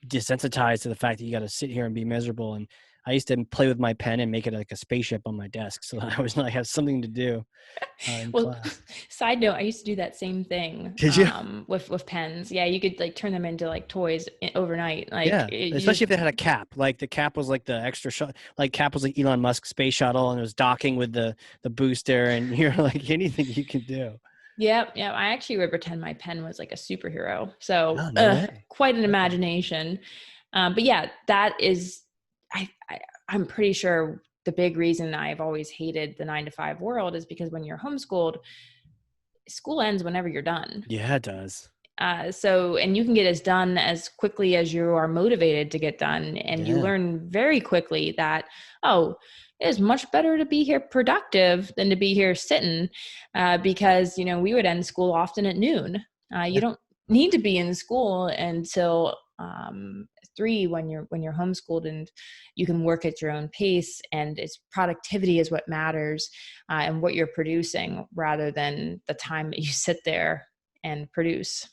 desensitized to the fact that you got to sit here and be miserable. And I used to play with my pen and make it like a spaceship on my desk, so that I was like have something to do in Well, class. side note, I used to do that same thing Did you? with pens. Yeah, you could like turn them into like toys overnight. Like Yeah, you especially just if they had a cap. Like the cap was like the extra shot. Like cap was like Elon Musk's space shuttle, and it was docking with the booster, and you're like anything you can do. Yep. Yeah. I actually would pretend my pen was like a superhero. So Oh, no way. quite an Okay. imagination. But yeah, that is, I'm pretty sure the big reason I've always hated the 9 to 5 world is because when you're homeschooled, school ends whenever you're done. Yeah, it does. And you can get as done as quickly as you are motivated to get done. And you Yeah. learn very quickly that, oh, it is much better to be here productive than to be here sitting, because, we would end school often at noon. You Yeah. don't need to be in school until 3 when you're homeschooled, and you can work at your own pace, and it's productivity is what matters, and what you're producing rather than the time that you sit there and produce.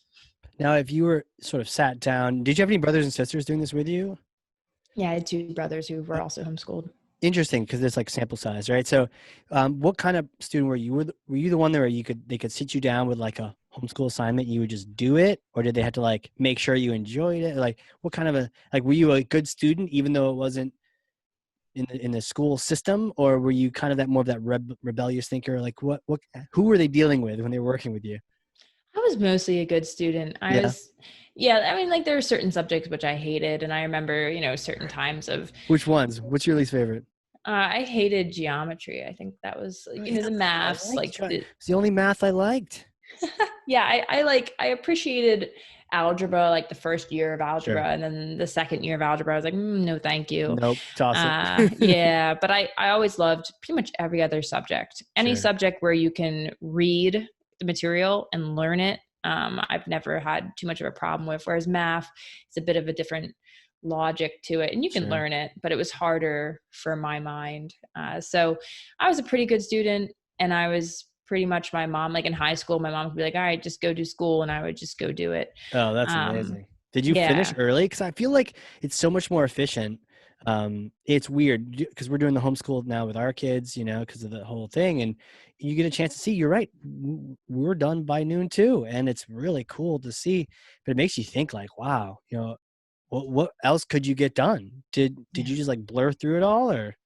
Now, if you were sort of sat down, did you have any brothers and sisters doing this with you? Yeah, I had 2 brothers who Uh, were also homeschooled. Interesting, because there's like sample size, right? So, what kind of student were you? Were you the one there where they could sit you down with like a homeschool assignment, and you would just do it, or did they have to like make sure you enjoyed it? Like, what kind of were you a good student even though it wasn't in the school system, or were you kind of that more of that rebellious thinker? Like, who were they dealing with when they were working with you? I was mostly a good student. Yeah. Yeah, I mean, like there are certain subjects which I hated, and I remember, certain times of, Which ones? What's your least favorite? I hated geometry. I think that was, Oh, the I maths, liked like it's the only math I liked. yeah, I appreciated algebra, like the first year of algebra, Sure. and then the second year of algebra, I was like, no, thank you. Nope. Toss it. Yeah, but I always loved pretty much every other subject. Any Sure. subject where you can read the material and learn it, I've never had too much of a problem with. Whereas math, it's a bit of a different logic to it, and you can Sure. learn it, but it was harder for my mind. So I was a pretty good student, and I was pretty much my mom. Like in high school, my mom would be like, "All right, just go do school," and I would just go do it. Oh, that's Um, amazing. Did you finish yeah. early? Because I feel like it's so much more efficient. It's weird because we're doing the homeschool now with our kids, because of the whole thing, and you get a chance to see. You're right. We're done by noon too, and it's really cool to see. But it makes you think, like, wow, what else could you get done? Did you just like blur through it all, or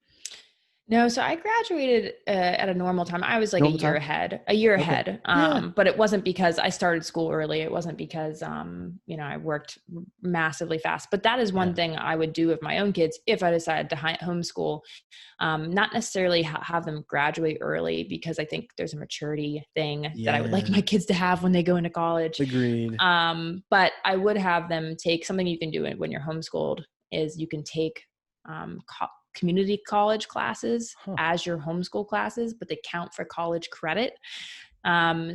No, so I graduated at a normal time. I was like normal time? a year Okay. ahead. Yeah. But it wasn't because I started school early. It wasn't because, I worked massively fast. But that is one Yeah. thing I would do with my own kids if I decided to homeschool. Not necessarily have them graduate early, because I think there's a maturity thing that I would like Yeah. my kids to have when they go into college. Agreed. But I would have them take something you can do when you're homeschooled is you can take community college classes Huh. as your homeschool classes, but they count for college credit.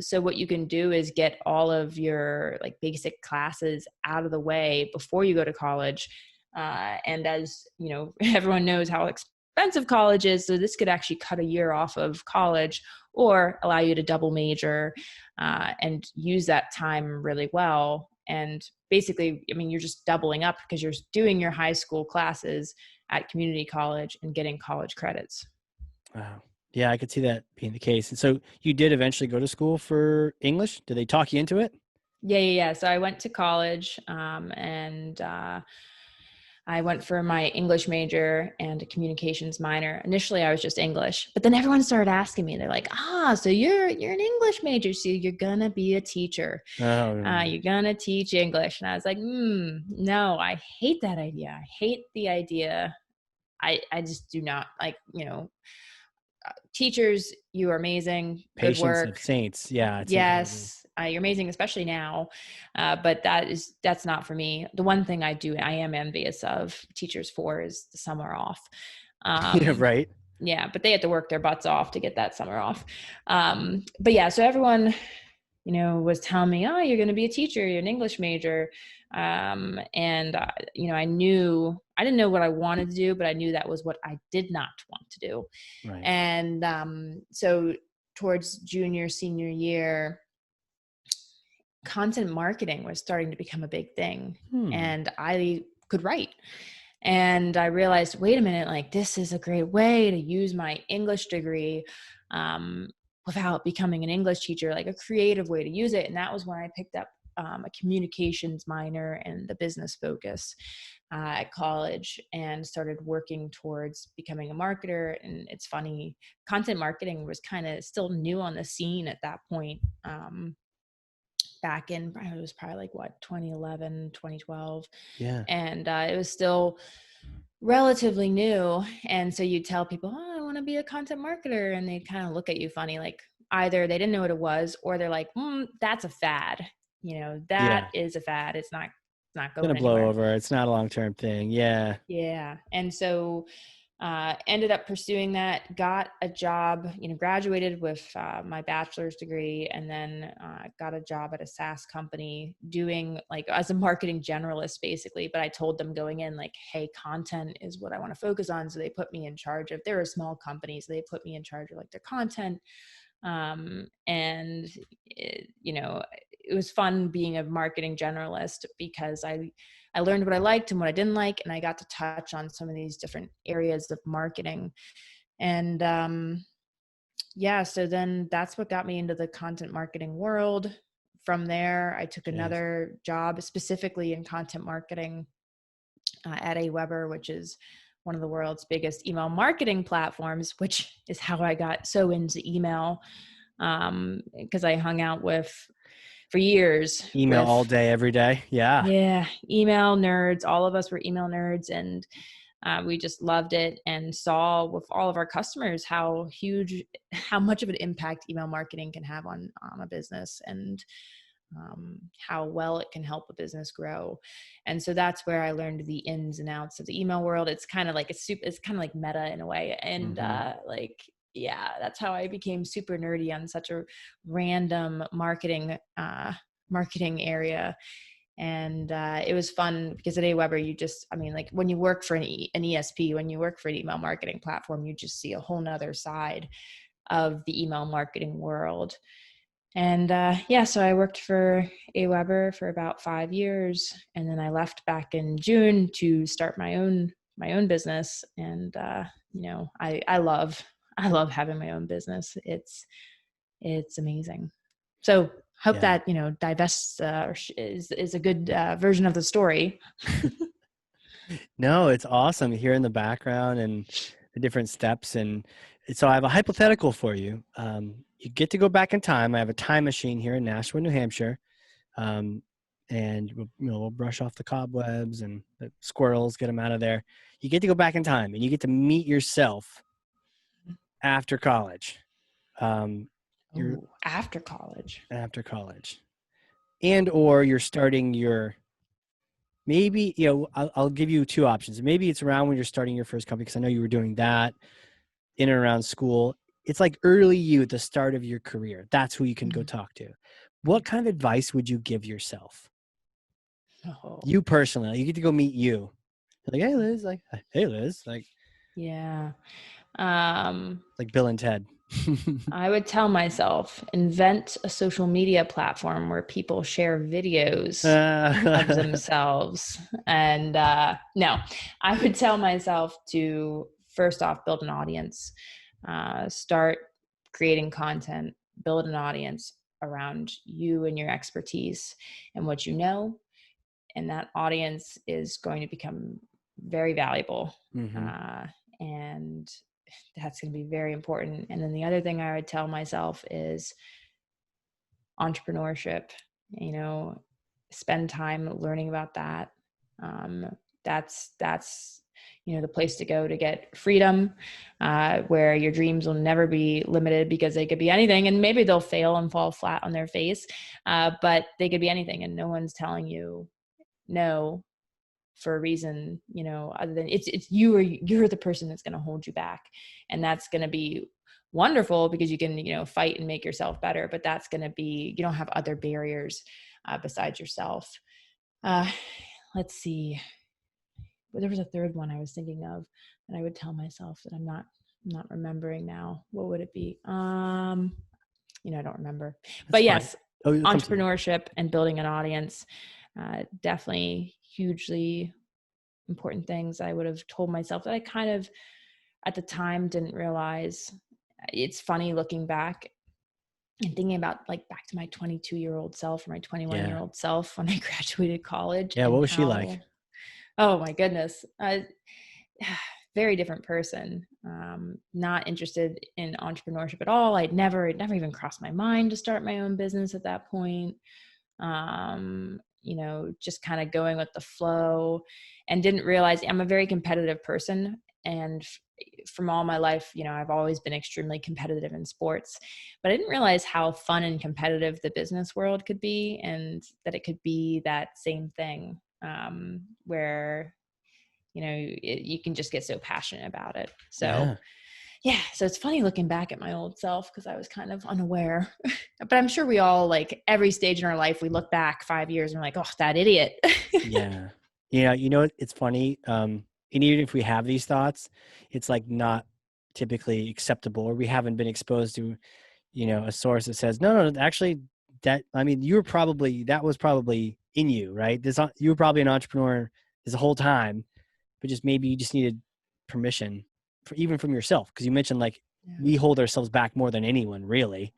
So what you can do is get all of your like basic classes out of the way before you go to college. And as you know, everyone knows how expensive college is. So this could actually cut a year off of college or allow you to double major and use that time really well. And basically, I mean, you're just doubling up because you're doing your high school classes at community college and getting college credits. Wow. Yeah, I could see that being the case. And so you did eventually go to school for English? Did they talk you into it? Yeah. So I went to college and I went for my English major and a communications minor. Initially, I was just English, but then everyone started asking me. They're like, so you're an English major, so you're gonna be a teacher. Oh, You're gonna teach English. And I was like, no, I hate that idea. I hate the idea. I just do not like, teachers, you are amazing. Good patience of work. saints. Yeah, it's incredible. Yes, you're amazing, especially now. But that's not for me. The one thing I am envious of teachers for is the summer off. Yeah, Um, right. yeah, but they had to work their butts off to get that summer off. But yeah, so everyone, was telling me, oh, you're going to be a teacher, you're an English major. And I didn't know what I wanted to do, but I knew that was what I did not want to do. Right. And so towards junior, senior year, content marketing was starting to become a big thing. And I could write. And I realized, wait a minute, like this is a great way to use my English degree without becoming an English teacher, like a creative way to use it. And that was when I picked up a communications minor and the business focus at college and started working towards becoming a marketer. And it's funny, content marketing was kind of still new on the scene at that point. Back in, it was probably like 2011, 2012. Yeah. And it was still relatively new. And so you tell people, I want to be a content marketer. And they kind of look at you funny, like either they didn't know what it was, or they're like, that's a fad. That Yeah. is a fad. It's not Gonna going blow anywhere. over. It's not a long-term thing. Yeah. Yeah. And so ended up pursuing that, got a job, graduated with my bachelor's degree, and then got a job at a SaaS company doing like as a marketing generalist basically. But I told them going in like, hey, content is what I want to focus on. So they put me in charge of, they're a small company, so they put me in charge of like their content. And it was fun being a marketing generalist because I learned what I liked and what I didn't like, and I got to touch on some of these different areas of marketing. And so then that's what got me into the content marketing world. From there, I took another job specifically in content marketing at Aweber, which is one of the world's biggest email marketing platforms, which is how I got so into email, because I hung out for years Email all day, every day. Yeah. email nerds. All of us were email nerds, and we just loved it and saw with all of our customers how much of an impact email marketing can have on a business, and how well it can help a business grow. And so that's where I learned the ins and outs of the email world. It's kind of like it's kind of like meta in a way. And that's how I became super nerdy on such a random marketing area. And it was fun because at Aweber, like when you work for an ESP, when you work for an email marketing platform, you just see a whole nother side of the email marketing world. And so I worked for Aweber for about 5 years, and then I left back in June to start my own business. And I love having my own business. It's amazing. So hope that divests is a good version of the story. No, it's awesome hearing the background and the different steps. And so I have a hypothetical for you. You get to go back in time. I have a time machine here in Nashua, New Hampshire. And we'll brush off the cobwebs and the squirrels, get them out of there. You get to go back in time and you get to meet yourself after college. After college. And or you're starting maybe, I'll give you two options. Maybe it's around when you're starting your first company, because I know you were doing that in and around school. It's like early you at the start of your career. That's who you can go Mhm. talk to. What kind of advice would you give yourself? Oh, You personally, you get to go meet you. Like, hey Liz, like yeah. Um, Bill and Ted. I would tell myself, invent a social media platform where people share videos of themselves. And no, I would tell myself to first off build an audience, start creating content, build an audience around you and your expertise and what you know. And that audience is going to become very valuable. Mm-hmm. Uh, and that's going to be very important. And then the other thing I would tell myself is entrepreneurship, spend time learning about that. That's the place to go to get freedom, where your dreams will never be limited, because they could be anything, and maybe they'll fail and fall flat on their face, but they could be anything, and no one's telling you no for a reason, other than it's you, or you're the person that's going to hold you back. And that's going to be wonderful, because you can, fight and make yourself better, but that's going to be, you don't have other barriers besides yourself. Uh, let's see. There was a third one I was thinking of, and I would tell myself that I'm not remembering now. What would it be? I don't remember. That's But fine. yes, Oh, it'll come to you. entrepreneurship and building an audience, definitely hugely important things I would have told myself that I kind of at the time didn't realize. It's funny looking back and thinking about, like, back to my 22-year-old self or my 21-year Yeah. old self when I graduated college, Yeah. What and was she like? how, oh my goodness, very different person. Not interested in entrepreneurship at all. It never even crossed my mind to start my own business at that point. Just kind of going with the flow, and didn't realize I'm a very competitive person. And from all my life, I've always been extremely competitive in sports, but I didn't realize how fun and competitive the business world could be, and that it could be that same thing, where, you can just get so passionate about it. So Yeah. yeah, so it's funny looking back at my old self, because I was kind of unaware. But I'm sure we all, like, every stage in our life, we look back 5 years and we're like, oh, that idiot. Yeah. Yeah. It's funny. And even if we have these thoughts, it's like not typically acceptable, or we haven't been exposed to, a source that says, no, actually that was probably in you, right? You were probably an entrepreneur this whole time, but just maybe you just needed permission even from yourself. Cause you mentioned, like, Yeah. we hold ourselves back more than anyone, really.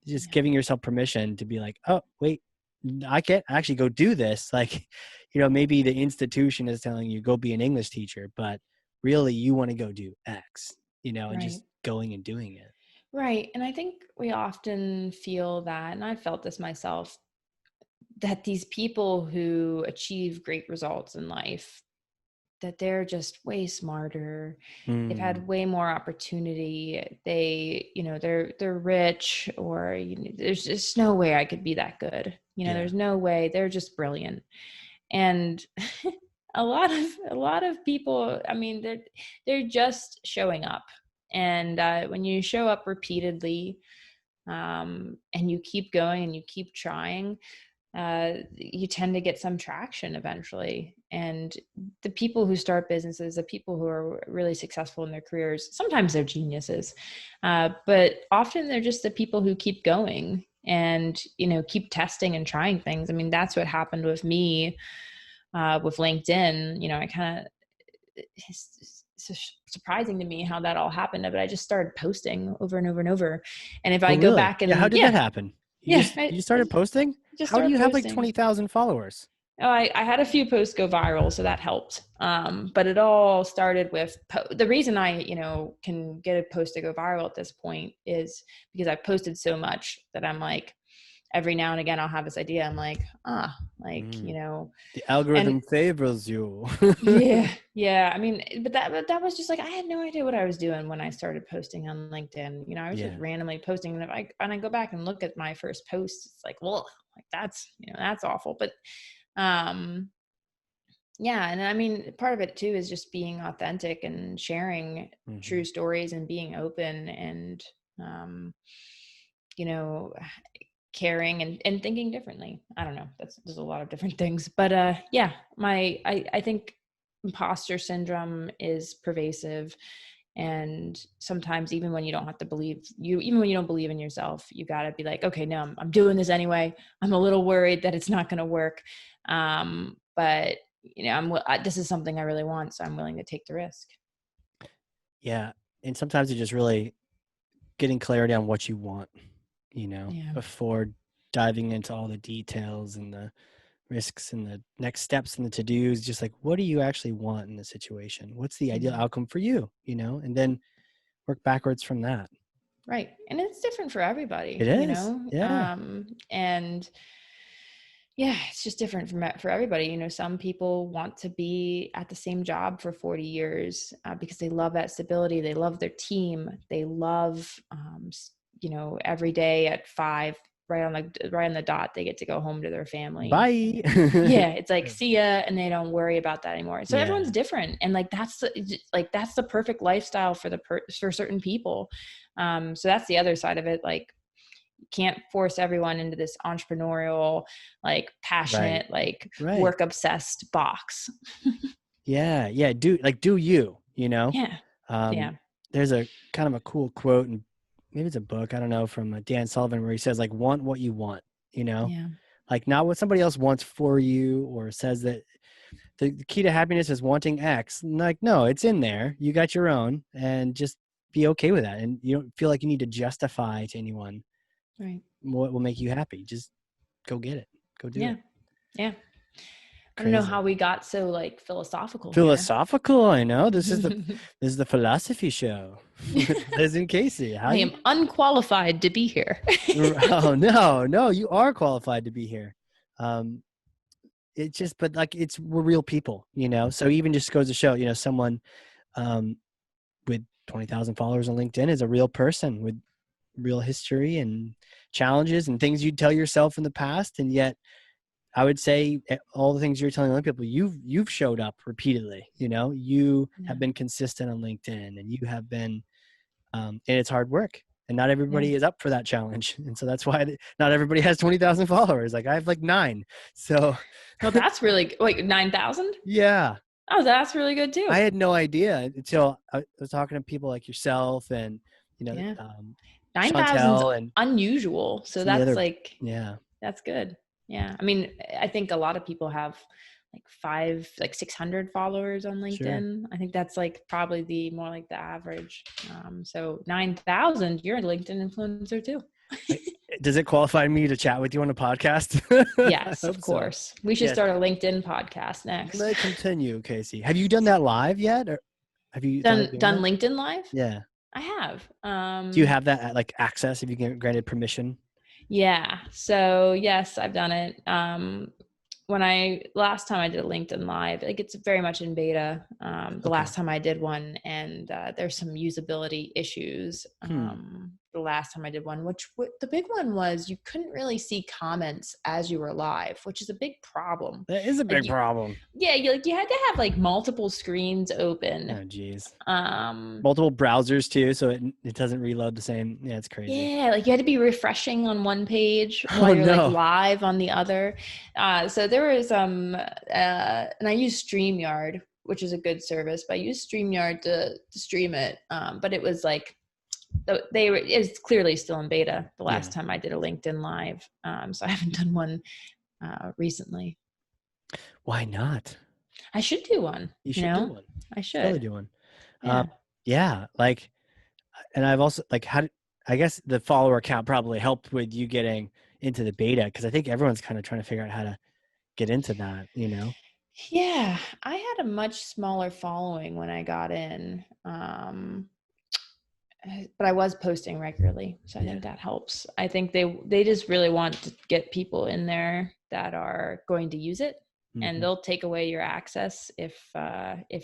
Just Yeah. giving yourself permission to be like, oh, wait, I can't actually go do this. Like, maybe the institution is telling you go be an English teacher, but really you want to go do X, and Right. just going and doing it. Right. And I think we often feel that, and I felt this myself, that these people who achieve great results in life, that they're just way smarter. They've Mm, had way more opportunity. They're rich, or there's just no way I could be that good. yeah. There's no way. They're just brilliant. And a lot of people, I mean, they're just showing up. And when you show up repeatedly, and you keep going and you keep trying, you tend to get some traction eventually. And the people who start businesses, the people who are really successful in their careers, sometimes they're geniuses, but often they're just the people who keep going and, keep testing and trying things. I mean, that's what happened with me, with LinkedIn. I kind of, it's surprising to me how that all happened, but I just started posting over and over and over. And if Oh, I go really? back Yeah. How and did that happen? yeah, You I started posting? just How do started you have like posting. 20,000 followers? Oh, I had a few posts go viral, so that helped. But it all started with the reason I, can get a post to go viral at this point is because I posted so much that I'm like, every now and again, I'll have this idea. I'm like, Mm. The and algorithm favors you. yeah, yeah. I mean, but that was just like, I had no idea what I was doing when I started posting on LinkedIn. I was just Yeah. randomly posting, and if I go back and look at my first post, it's like, well, like that's awful. But um Yeah. And I mean, part of it too is just being authentic and sharing true stories and being open and, um, you know, caring and thinking differently. I don't know. There's a lot of different things, but yeah, I think imposter syndrome is pervasive. And sometimes even when you don't have to believe even when you don't believe in yourself, you got to be like, okay, no, I'm doing this anyway. I'm a little worried that it's not going to work. But this is something I really want, so I'm willing to take the risk. Yeah. And sometimes it's just really getting clarity on what you want, Yeah. before diving into all the details and the risks and the next steps and the to-dos. Just like, what do you actually want in the situation? What's the ideal outcome for you, and then work backwards from that. Right. And it's different for everybody, It is. Yeah. And yeah, it's just different for everybody. Some people want to be at the same job for 40 years because they love that stability. They love their team. They love, every day at 5, right on the dot, they get to go home to their family. Bye. Yeah, it's like, see ya, and they don't worry about that anymore. So everyone's different, and that's the perfect lifestyle for certain people. So that's the other side of it. Like, you can't force everyone into this entrepreneurial, passionate, work obsessed box. Yeah. Do you, Yeah. Yeah. There's a kind of a cool quote, and maybe it's a book, I don't know, from Dan Sullivan, where he says, like, want what you want, Yeah. like not what somebody else wants for you, or says that the key to happiness is wanting X. Like, no, it's in there. You got your own, and just be okay with that. And you don't feel like you need to justify to anyone what will make you happy. Just go get it. Go do it. Yeah. Crazy. I don't know how we got so philosophical. I know. This is the philosophy show. Liz and Casey. I am unqualified to be here. Oh, no, you are qualified to be here. It's just, but we're real people, so even just goes to show, someone with 20,000 followers on LinkedIn is a real person with real history and challenges and things you'd tell yourself in the past. And yet I would say all the things you're telling other people, you've showed up repeatedly, you have been consistent on LinkedIn, and you have been, and it's hard work, and not everybody is up for that challenge. And so that's why not everybody has 20,000 followers. Like, I have 9. So. Well, that's really 9,000. Yeah. Oh, that's really good too. I had no idea until I was talking to people like yourself and, 9,000 is unusual. So that's that's good. Yeah. I mean, I think a lot of people have 600 followers on LinkedIn. Sure. I think that's probably the average. So 9,000, you're a LinkedIn influencer too. Does it qualify me to chat with you on a podcast? Yes, of course. So. We should start a LinkedIn podcast next. Let's continue, Casey. Have you done that live yet? Or have you done LinkedIn live? Yeah. I have. Do you have that access? Have you granted permission? Yeah. So yes, I've done it. Last time I did a LinkedIn live, it's very much in beta. The last time I did one, and there's some usability issues. The last time I did one, the big one was you couldn't really see comments as you were live, which is a big problem. That is a big problem. Yeah, you had to have multiple screens open. Oh, geez. Multiple browsers too, so it doesn't reload the same. Yeah, it's crazy. Yeah, you had to be refreshing on one page while you're live on the other. So there was and I use StreamYard, which is a good service, but I used StreamYard to stream it. But it was it's clearly still in beta the last time I did a LinkedIn live. So I haven't done one recently. Why not? I should do one. You should do one. I should totally do one. Yeah. And I've also I guess the follower count probably helped with you getting into the beta, because I think everyone's kind of trying to figure out how to get into that, Yeah, I had a much smaller following when I got in. But I was posting regularly, so I think that helps. I think they just really want to get people in there that are going to use it, and they'll take away your access if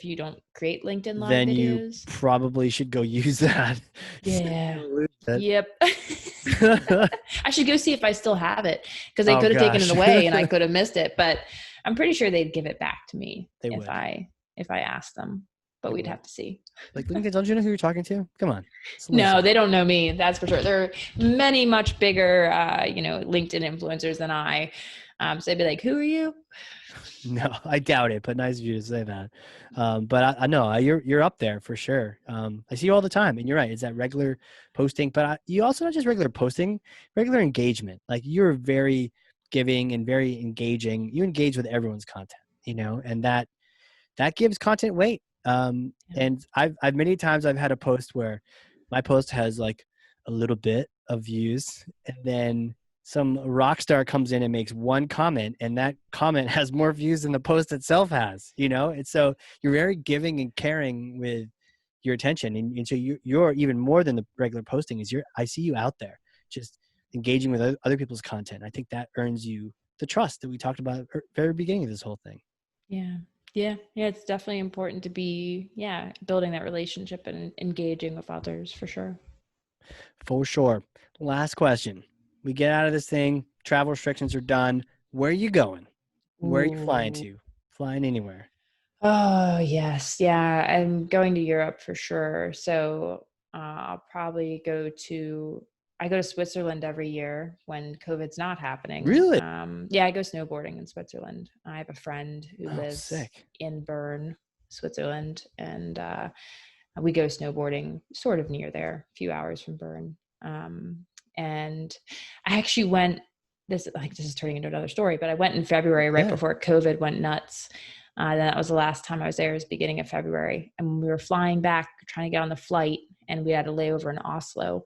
you don't create LinkedIn live then videos. You probably should go use that. Yeah. Yep. I should go see if I still have it, because they could have taken it away and I could have missed it. But I'm pretty sure they'd give it back to me They if would. I asked them, but They we'd would. have to see. Like, LinkedIn, don't you know who you're talking to? Come on. It's a little No, something. they don't know me. That's for sure. There are many much bigger, LinkedIn influencers than I. So they'd be like, "Who are you?" No, I doubt it, but nice of you to say that. But I know you're up there for sure. I see you all the time, and you're right. It's that regular posting, but you also not just regular posting, regular engagement. Like, you're very giving and very engaging. You engage with everyone's content, and that gives content weight. And I've many times I've had a post where my post has like a little bit of views, and then some rock star comes in and makes one comment, and that comment has more views than the post itself has, and so you're very giving and caring with your attention, and so you're even more than the regular posting is. I see you out there just engaging with other people's content. I think that earns you the trust that we talked about at the very beginning of this whole thing. Yeah. Yeah. Yeah. It's definitely important to be, building that relationship and engaging with others for sure. For sure. Last question. We get out of this thing. Travel restrictions are done. Where are you going? Where are you flying Ooh. to? Flying anywhere. Oh, yes. Yeah. I'm going to Europe for sure. So I'll probably I go to Switzerland every year when COVID's not happening. Really? Yeah, I go snowboarding in Switzerland. I have a friend who Oh, lives sick. in Bern, Switzerland, and we go snowboarding sort of near there, a few hours from Bern. And I actually went, this is turning into another story, but I went in February right Yeah. before COVID went nuts. That was the last time I was there, it was beginning of February. And we were flying back, trying to get on the flight, and we had a layover in Oslo,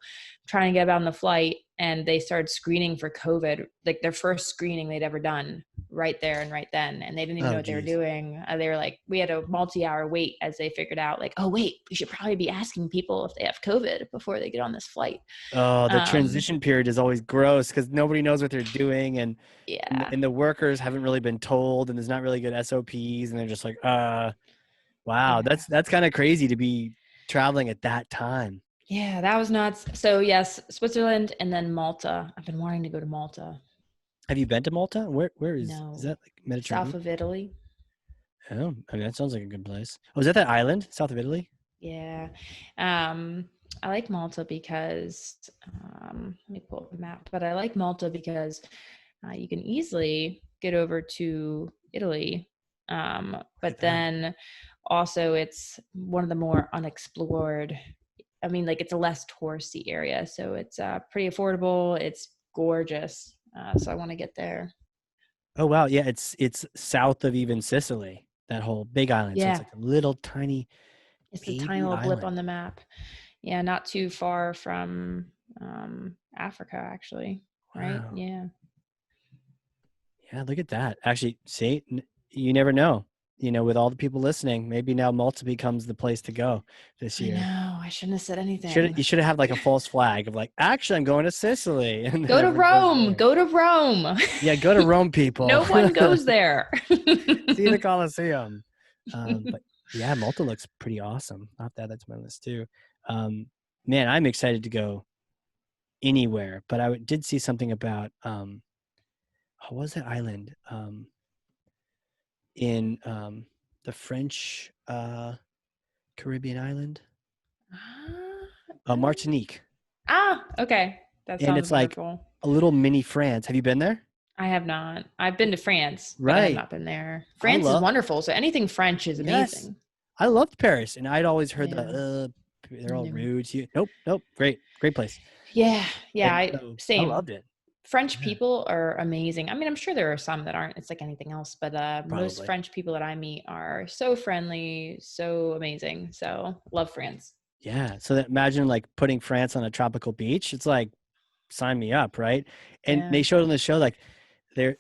trying to get on the flight, and they started screening for COVID, like their first screening they'd ever done right there and right then. And they didn't even know Oh, what they were geez. doing. They were like, we had a multi-hour wait as they figured out, like, oh, wait, we should probably be asking people if they have COVID before they get on this flight. Oh, the Um, transition period is always gross because nobody knows what they're doing, and, yeah. and the workers haven't really been told, and there's not really good SOPs, and they're just like, wow, Yeah. that's kind of crazy to be traveling at that time. Yeah, that was nuts. So yes, Switzerland and then Malta. I've been wanting to go to Malta. Have you been to Malta? Where is No, that, like south Mediterranean? of Italy. Oh, I mean, that sounds like a good place. Oh, is that island south of Italy? Yeah. I like Malta because, let me pull up the map, but I like Malta because you can easily get over to Italy. Look at But that. then also it's one of the more unexplored. I mean, like, it's a less touristy area. So it's pretty affordable. It's gorgeous. So I want to get there. Oh wow, yeah, it's south of even Sicily, that whole big island. So it's Yeah. like a little tiny It's a tiny baby little blip island. on the map. Yeah, not too far from Africa, actually. Right? Wow. Yeah. Yeah, look at that. Actually, see, you never know. With all the people listening, maybe now Malta becomes the place to go this I year. know. I shouldn't have said Should anything. you should have like a false flag of like, actually, I'm going to Sicily, and then Go to everyone goes Rome. there. Go to Rome. Yeah, go to Rome, people. No one goes there. See the Colosseum. But yeah, Malta looks pretty awesome. I'll have to add that to my list too. Um, Man, I'm excited to go anywhere, but did see something about what was that island in the French Caribbean island, Martinique, Okay. That and sounds it's like wonderful. a little mini France. Have you been there? I have not. I've been to France, but I have Right. not been there. I France is love. wonderful. So anything French is Yes, amazing. I loved Paris, and I'd always heard Yeah. they're all No. rude to you. Nope, nope. Great place. Yeah. Yeah. And so I Same. loved it. French Yeah, people are amazing. I mean, I'm sure there are some that aren't. It's like anything else, but most probably. French people that I meet are so friendly, so amazing. So love France. Yeah. So that, imagine like putting France on a tropical beach. It's like, sign me up, right? And Yeah. they showed on the show like they're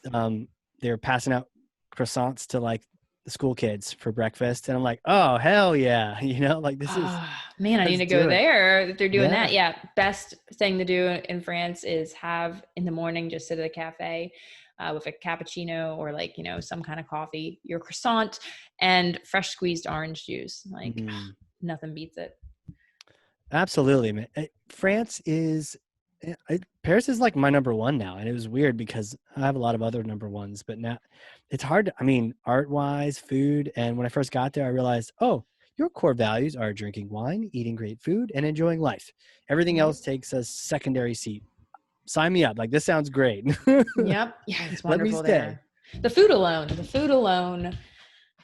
they're passing out croissants to like the school kids for breakfast, and I'm like, oh hell yeah, like this is, Man, I need let's to go do it. there if they're doing Yeah. that. Yeah. Best thing to do in France is have in the morning, just sit at a cafe with a cappuccino or like, some kind of coffee, your croissant and fresh squeezed orange juice. Like Mhm. nothing beats it. Absolutely, man. France is Paris is like my number one now, and it was weird because I have a lot of other number ones, but now it's hard. I mean, art wise, food, and when I first got there, I realized, oh, your core values are drinking wine, eating great food, and enjoying life. Everything Yep. else takes a secondary seat. Sign me up. Like, this sounds great. Yep. Yeah, it's Let me wonderful stay. there. The food alone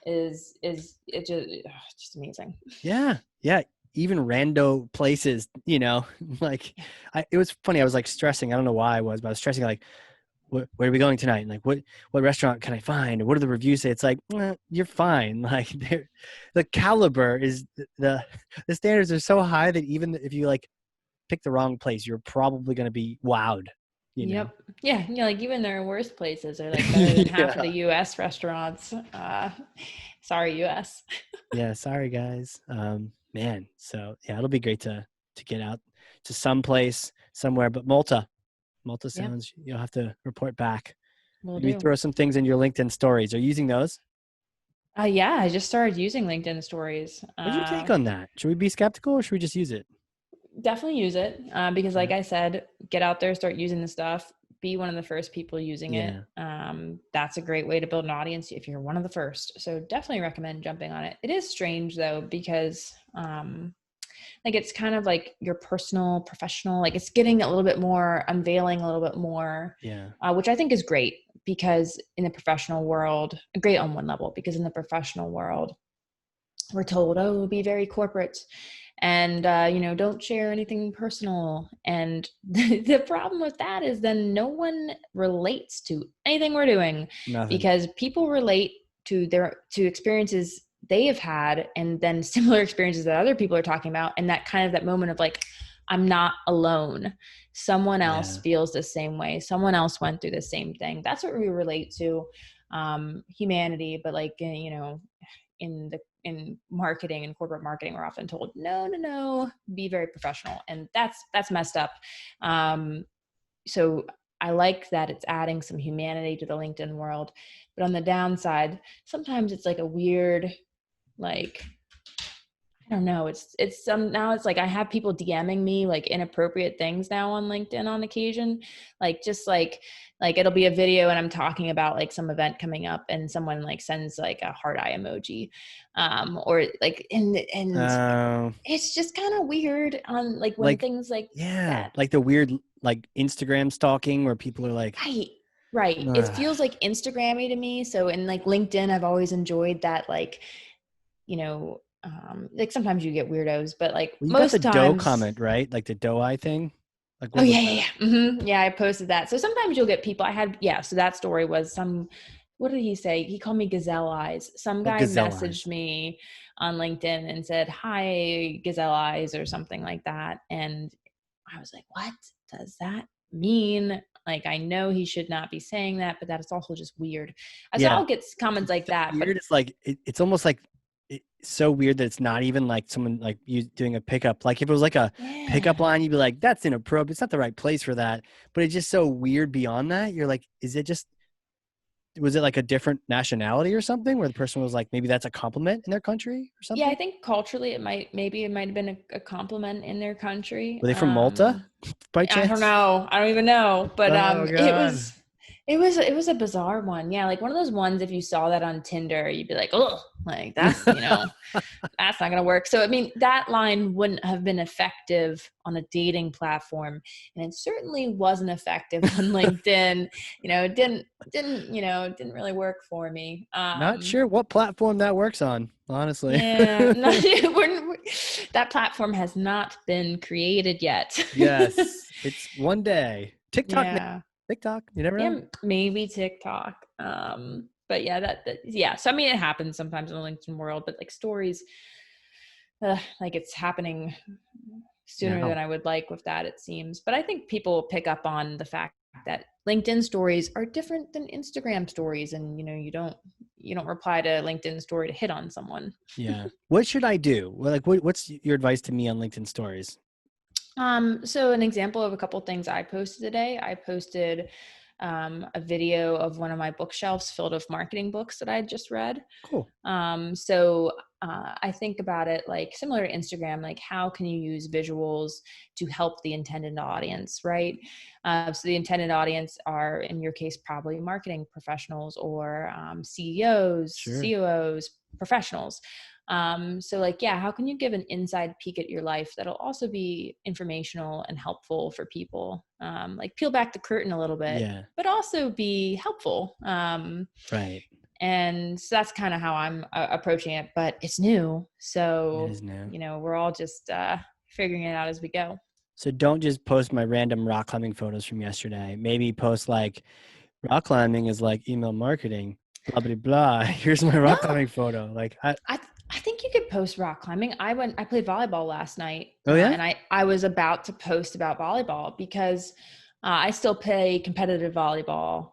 is just amazing. Yeah. Yeah. Even rando places, like it was funny. I was like stressing. I don't know why I was, but I was stressing like, where are we going tonight? And like, what restaurant can I find? What do the reviews say? It's like, you're fine. Like the caliber is the standards are so high that even if you like pick the wrong place, you're probably going to be wowed, Yep. Yeah. Yeah. Like even their worst places are like better than half of the U.S. restaurants. Sorry, U.S. Yeah. Sorry guys. Man. So yeah, it'll be great to get out to some place somewhere, but Malta Yep. sounds, you'll have to report back. Will Maybe do. throw some things in your LinkedIn stories. Are you using those? Yeah. I just started using LinkedIn stories. What's your take on that? Should we be skeptical or should we just use it? Definitely use it because like Yeah. I said, get out there, start using the stuff, be one of the first people using it. Yeah. That's a great way to build an audience if you're one of the first. So definitely recommend jumping on it. It is strange though, because like it's kind of like your personal, professional, like it's getting a little bit more, unveiling a little bit more, Yeah. which I think is great, because in the professional world, great on one level, because in the professional world, we're told, oh, be very corporate and don't share anything personal. And the problem with that is then no one relates to anything we're doing, Nothing. because people relate to experiences they have had, and then similar experiences that other people are talking about, and that kind of that moment of like, I'm not alone, someone else Yeah. feels the same way, someone else went through the same thing. That's what we relate to, humanity. But like, in marketing and corporate marketing, we're often told, no, be very professional. And that's messed up. So I like that it's adding some humanity to the LinkedIn world. But on the downside, sometimes it's like a weird, like, I don't know. It's some, now it's like I have people DMing me like inappropriate things now on LinkedIn on occasion, like just like it'll be a video and I'm talking about like some event coming up, and someone like sends like a heart eye emoji, or like and Uh, it's just kind of weird on like when like, things like yeah, that. like the weird like Instagram stalking where people are like, Right. Right. It ugh. feels like Instagrammy to me. So in like LinkedIn, I've always enjoyed that, like, like sometimes you get weirdos, but like Well, you got the most doe times. comment, right? Like the doe eye thing. Like, Oh what was yeah, yeah, that? yeah. Yeah, I posted that. So sometimes you'll get people. So that story was some. What did he say? He called me gazelle eyes. Some Oh, guy gazelle messaged eyes. me on LinkedIn and said, "Hi, gazelle eyes," or something like that. And I was like, "What does that mean?" Like, I know he should not be saying that, but that is also just weird. So Yeah. I'll get comments It's like so that, but weird. It's like it's almost like it's so weird that it's not even like someone like you doing a pickup. Like if it was like a pickup yeah. line, you'd be like, that's inappropriate. It's not the right place for that. But it's just so weird beyond that. You're like, is it just, was it like a different nationality or something where the person was like, maybe that's a compliment in their country or Yeah, I something? think culturally it might have been a compliment in their country. Were they from Malta by I don't chance? know. I don't even know. But Oh God. it was a bizarre one. Yeah, like one of those ones, if you saw that on Tinder, you'd be like, oh, like that's, that's not gonna work. So I mean, that line wouldn't have been effective on a dating platform, and it certainly wasn't effective on LinkedIn. It didn't really work for me. Not sure what platform that works on, honestly. Yeah, that platform has not been created yet. Yes, it's one day. TikTok, Yeah. TikTok. You never know. Yeah, maybe TikTok. But yeah, yeah. So I mean, it happens sometimes in the LinkedIn world, but like stories, like it's happening sooner Now, than I would like with that, it seems. But I think people pick up on the fact that LinkedIn stories are different than Instagram stories, and you don't reply to LinkedIn story to hit on someone. yeah. What should I do? Well, like, what's your advice to me on LinkedIn stories? So an example of a couple things I posted today. I posted a video of one of my bookshelves filled with marketing books that I just read. Cool. So I think about it like similar to Instagram, like how can you use visuals to help the intended audience, right? So the intended audience are, in your case, probably marketing professionals or CEOs, Sure. COOs, professionals. So like, yeah, how can you give an inside peek at your life that'll also be informational and helpful for people? Like peel back the curtain a little bit, Yeah. but also be helpful. Right. And so that's kind of how I'm approaching it, but it's new. It So, is new. we're all just figuring it out as we go. So don't just post my random rock climbing photos from yesterday. Maybe post like rock climbing is like email marketing, blah, blah, blah. Here's my No, rock climbing photo. Like, I think you could post rock climbing. I played volleyball last night, oh yeah? and I was about to post about volleyball because I still play competitive volleyball.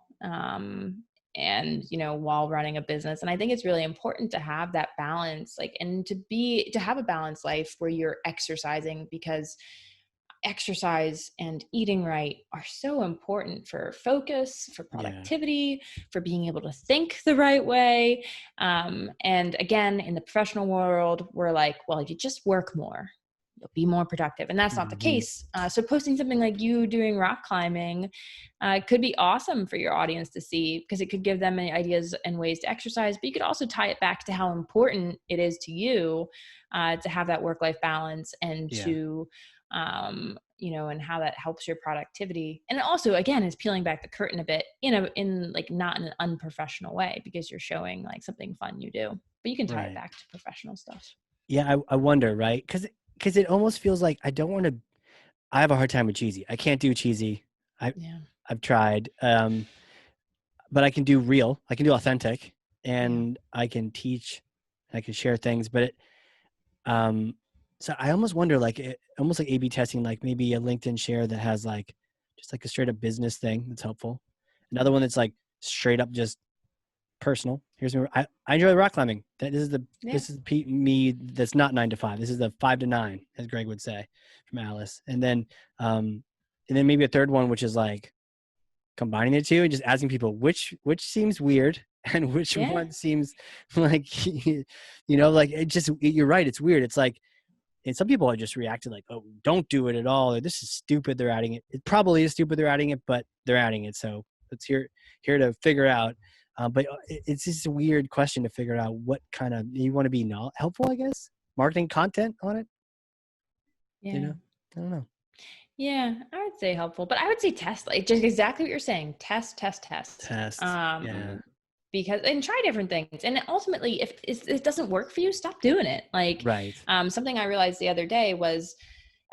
And while running a business, and I think it's really important to have that balance, like, and to have a balanced life where you're exercising, because exercise and eating right are so important for focus, for Yeah. productivity, for being able to think the right way. And again, in the professional world, we're like, well, if you just work more, you'll be more productive. And that's not the Mm-hmm. case. So posting something like you doing rock climbing could be awesome for your audience to see, because it could give them ideas and ways to exercise, but you could also tie it back to how important it is to you to have that work-life balance, and Yeah. to and how that helps your productivity. And it also, again, is peeling back the curtain a bit, in like not in an unprofessional way, because you're showing like something fun you do, but you can tie it Right. back to professional stuff. Yeah. I wonder, right? Because it almost feels like I don't want to, I have a hard time with cheesy. I can't do cheesy. Yeah. I've tried. But I can do real, I can do authentic, Yeah. and I can teach, I can share things. But um, so I almost wonder, like, almost like A/B testing, like maybe a LinkedIn share that has like just like a straight up business thing that's helpful. Another one that's like straight up just personal. Here's me. I enjoy rock climbing. Yeah. This is me. That's not 9 to 5. This is the 5 to 9, as Greg would say, from Alice. And then maybe a third one, which is like combining the two and just asking people which seems weird and which Yeah. one seems like like you're right, it's weird. It's like, and some people have just reacted like, oh, don't do it at all, or this is stupid, they're adding it. It probably is stupid they're adding it, but they're adding it, so it's here to figure out. But it's just a weird question to figure out what kind of you want to be not helpful, I guess, marketing content on it. Yeah. I don't know. Yeah, I would say helpful, but I would say test, like just exactly what you're saying. Test, test, test. Test. Yeah. Because, and try different things. And ultimately, if it doesn't work for you, stop doing it. Like, Right. something I realized the other day was,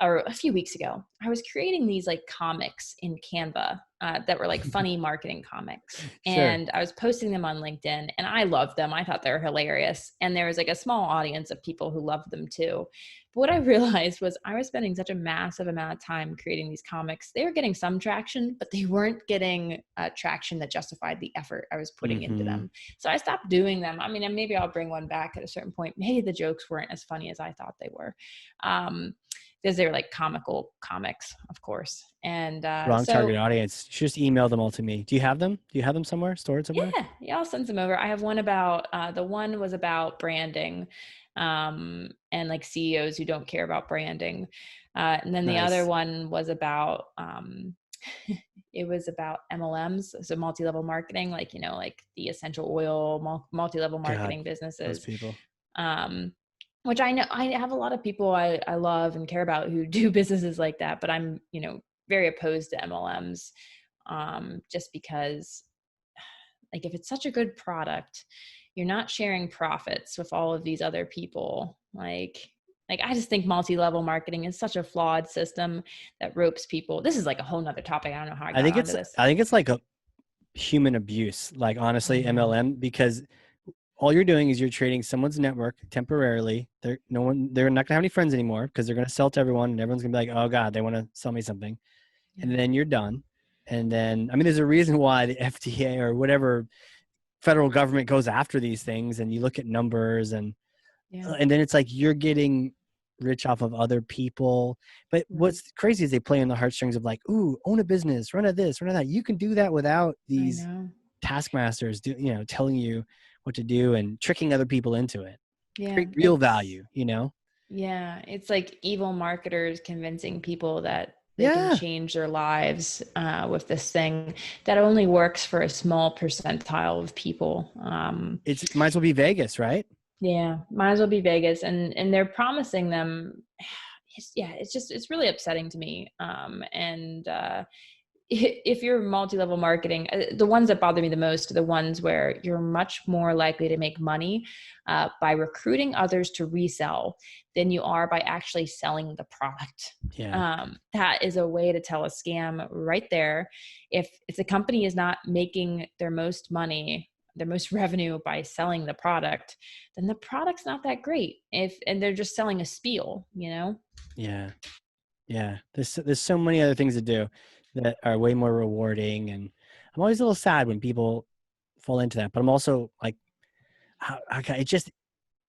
or a few weeks ago, I was creating these like comics in Canva that were like funny marketing comics. Sure. And I was posting them on LinkedIn, and I loved them. I thought they were hilarious. And there was like a small audience of people who loved them too. But what I realized was I was spending such a massive amount of time creating these comics. They were getting some traction, but they weren't getting traction that justified the effort I was putting into Mm-hmm. them. So I stopped doing them. I mean, and maybe I'll bring one back at a certain point. Maybe the jokes weren't as funny as I thought they were. Because they were like comical comics, of course. And Wrong so, target audience. You should just email them all to me. Do you have them? Do you have them somewhere? Stored somewhere? yeah, I'll send some over. I have one about, the one was about branding, and like CEOs who don't care about branding. And then the other Nice. one was about, it was about MLMs, so multi-level marketing, like, like the essential oil, multi-level God, marketing those businesses. people. Um, which I know I have a lot of people I love and care about who do businesses like that, but I'm, very opposed to MLMs, just because, like, if it's such a good product, you're not sharing profits with all of these other people. Like I just think multi-level marketing is such a flawed system that ropes people. This is like a whole nother topic. I don't know how I got onto this. I think it's like a human abuse. Like I honestly, know. MLM, because all you're doing is you're trading someone's network temporarily. They're not gonna have any friends anymore because they're gonna sell to everyone, and everyone's gonna be like, oh God, they want to sell me something. Yeah. And then you're done. And then, I mean, there's a reason why the FDA or whatever federal government goes after these things, and you look at numbers, Yeah. and then it's like you're getting rich off of other people. But Right. what's crazy is they play on the heartstrings of like, ooh, own a business, run a this, run a that. You can do that without I these know. taskmasters telling you what to do and tricking other people into it. Yeah. Create real value, Yeah. It's like evil marketers convincing people that they can Yeah. change their lives with this thing that only works for a small percentile of people. It might as well be Vegas, right? Yeah, might as well be Vegas, and they're promising them. It's really upsetting to me. And if you're multi-level marketing, the ones that bother me the most are the ones where you're much more likely to make money by recruiting others to resell than you are by actually selling the product. Yeah. That is a way to tell a scam right there. If the company is not making their most money, their most revenue by selling the product, then the product's not that great. And they're just selling a spiel, Yeah. Yeah. There's so many other things to do that are way more rewarding. And I'm always a little sad when people fall into that, but I'm also like, it just,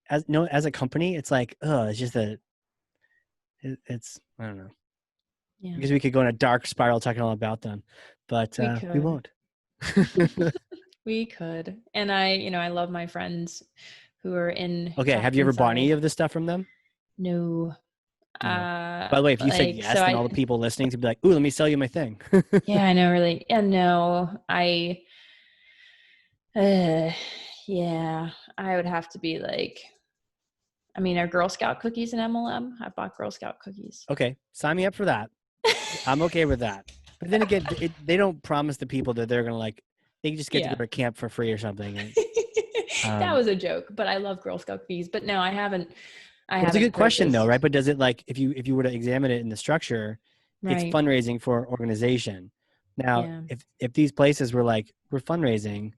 as a company, it's like, it's just it's, I don't know, Yeah, because we could go in a dark spiral talking all about them, but we we could. won't. We could. And I love my friends who are in Okay. tech Have you ever bought any inside. of this stuff from them? No. No. By the way, if you said yes, then all the people listening to be like, "Ooh, let me sell you my thing." Yeah, I know, really. Yeah, no, yeah, I would have to be like, are Girl Scout cookies an MLM? I bought Girl Scout cookies. Okay, sign me up for that. I'm okay with that. But then again, they don't promise the people that they're gonna they just get to go to camp for free or something. And, that was a joke, but I love Girl Scout cookies. But no, I haven't. It's a good question though, purchased. right? But does it if you were to examine it in the structure, it's Right. fundraising for organization. Now, Yeah. if these places were we're fundraising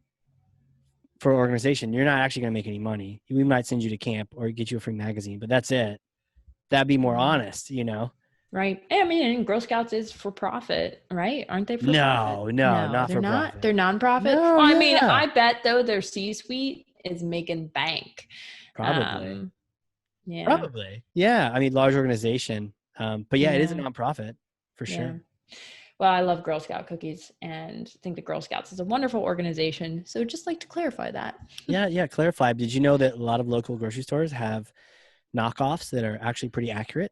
for organization, you're not actually gonna make any money. We might send you to camp or get you a free magazine, but that's it. That'd be more honest, Right. And Girl Scouts is for profit, right? Aren't they for profit? No, not they're for not. profit. They're nonprofit. No, Well, yeah. I bet though their C-suite is making bank. Probably. Yeah. Probably. Yeah. Large organization. But yeah, it is a nonprofit for sure. Well, I love Girl Scout cookies and think the Girl Scouts is a wonderful organization. So just like to clarify that. Yeah. Clarify. Did you know that a lot of local grocery stores have knockoffs that are actually pretty accurate?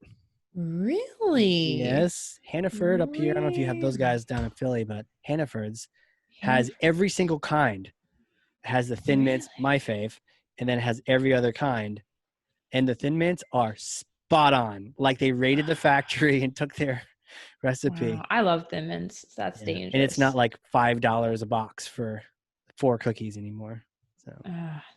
Really? Yes. Hannaford up here. I don't know if you have those guys down in Philly, but Hannaford's has every single kind. Has the Thin Mints, my fave, and then has every other kind. And the Thin Mints are spot on. Like they raided the factory and took their recipe. Wow. I love Thin Mints. That's dangerous. And it's not like $5 a box for 4 cookies anymore. So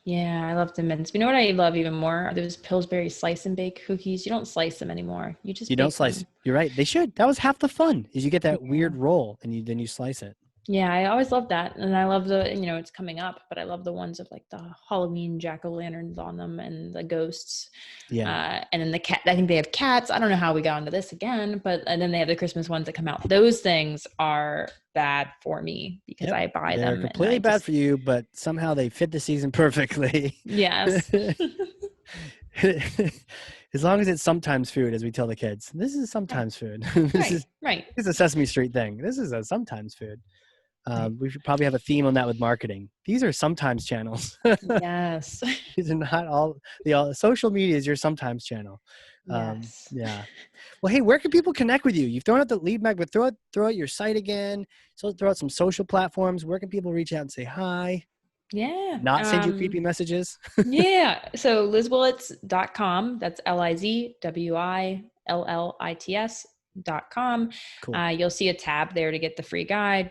yeah, I love Thin Mints. You know what I love even more? Are those Pillsbury slice and bake cookies. You don't slice them anymore. You don't slice them. You're right. They should. That was half the fun. Is you get that weird roll and then you slice it. Yeah, I always love that. And I love it's coming up, but I love the ones with like the Halloween jack-o'-lanterns on them and the ghosts. Yeah. And then the cat, I think they have cats. I don't know how we got into this again, and then they have the Christmas ones that come out. Those things are bad for me because I buy them. They're completely bad for you, but somehow they fit the season perfectly. Yes. As long as it's sometimes food, as we tell the kids, this is sometimes food. This is a Sesame Street thing. This is a sometimes food. We should probably have a theme on that with marketing. These are sometimes channels. Yes. These are not all social media is your sometimes channel. Yes. Yeah. Well, hey, where can people connect with you? You've thrown out the lead mag, but throw out your site again. So throw out some social platforms. Where can people reach out and say hi? Yeah. Not send you creepy messages. Yeah. So lizwillits.com. That's LIZWILLITS.com. Cool. You'll see a tab there to get the free guide.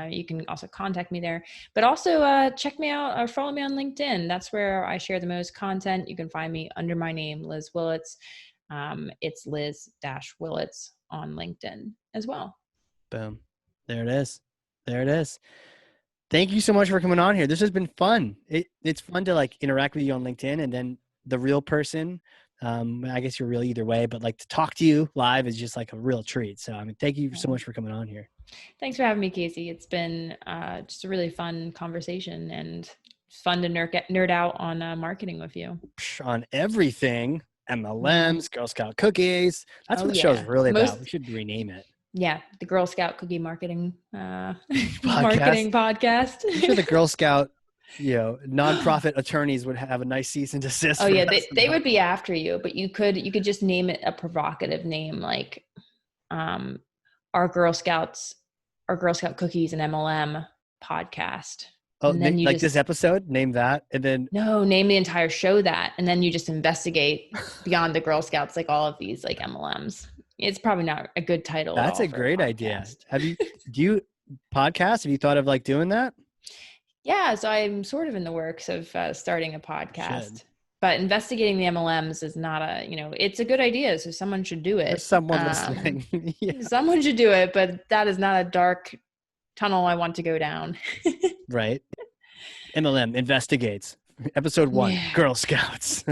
You can also contact me there, but also check me out or follow me on LinkedIn. That's where I share the most content. You can find me under my name, Liz Willits. It's Liz-Willits on LinkedIn as well. Boom. There it is. Thank you so much for coming on here. This has been fun. It's fun to interact with you on LinkedIn and then the real person. I guess you're real either way, but to talk to you live is just a real treat. So, thank you so much for coming on here. Thanks for having me, Casey. It's been just a really fun conversation and fun to nerd out on marketing with you. On everything, MLMs, Girl Scout cookies. That's what the show's really about. We should rename it. Yeah, the Girl Scout cookie marketing marketing podcast. I'm sure the Girl Scout Nonprofit attorneys would have a nice cease and desist. Oh from yeah, us they about- would be after you, but you could just name it a provocative name like um our Girl Scouts, our Girl Scout cookies and MLM podcast. Oh, And then you like just this episode, name that, and then no, name the entire show that, and then you just investigate beyond the Girl Scouts, like all of these like MLMs. It's probably not a good title. that's at all a for great idea. Do you podcast? Have you thought of like doing that? Yeah, so I'm sort of in the works of starting a podcast. But investigating the MLMs is not it's a good idea. So someone should do it. There's someone listening. Yeah. Someone should do it, but that is not a dark tunnel I want to go down. Right. MLM investigates. Episode 1, Yeah. Girl Scouts.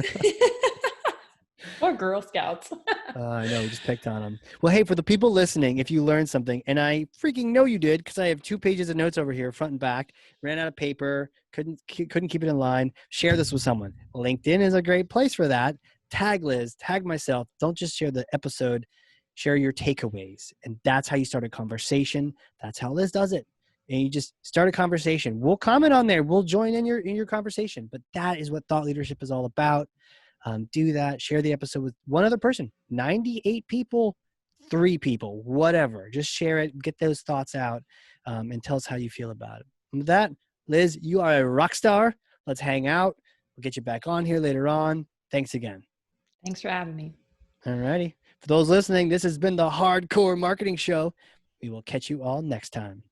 Or Girl Scouts. I know, we just picked on them. Well, hey, for the people listening, if you learned something, and I freaking know you did, because I have 2 pages of notes over here, front and back, ran out of paper, couldn't keep it in line, share this with someone. LinkedIn is a great place for that. Tag Liz, tag myself. Don't just share the episode, share your takeaways. And that's how you start a conversation. That's how Liz does it. And you just start a conversation. We'll comment on there. We'll join in your conversation. But that is what thought leadership is all about. Do that. Share the episode with one other person. 98 people, 3 people, whatever. Just share it. Get those thoughts out, and tell us how you feel about it. And with that, Liz, you are a rock star. Let's hang out. We'll get you back on here later on. Thanks again. Thanks for having me. All righty. For those listening, this has been the Hardcore Marketing Show. We will catch you all next time.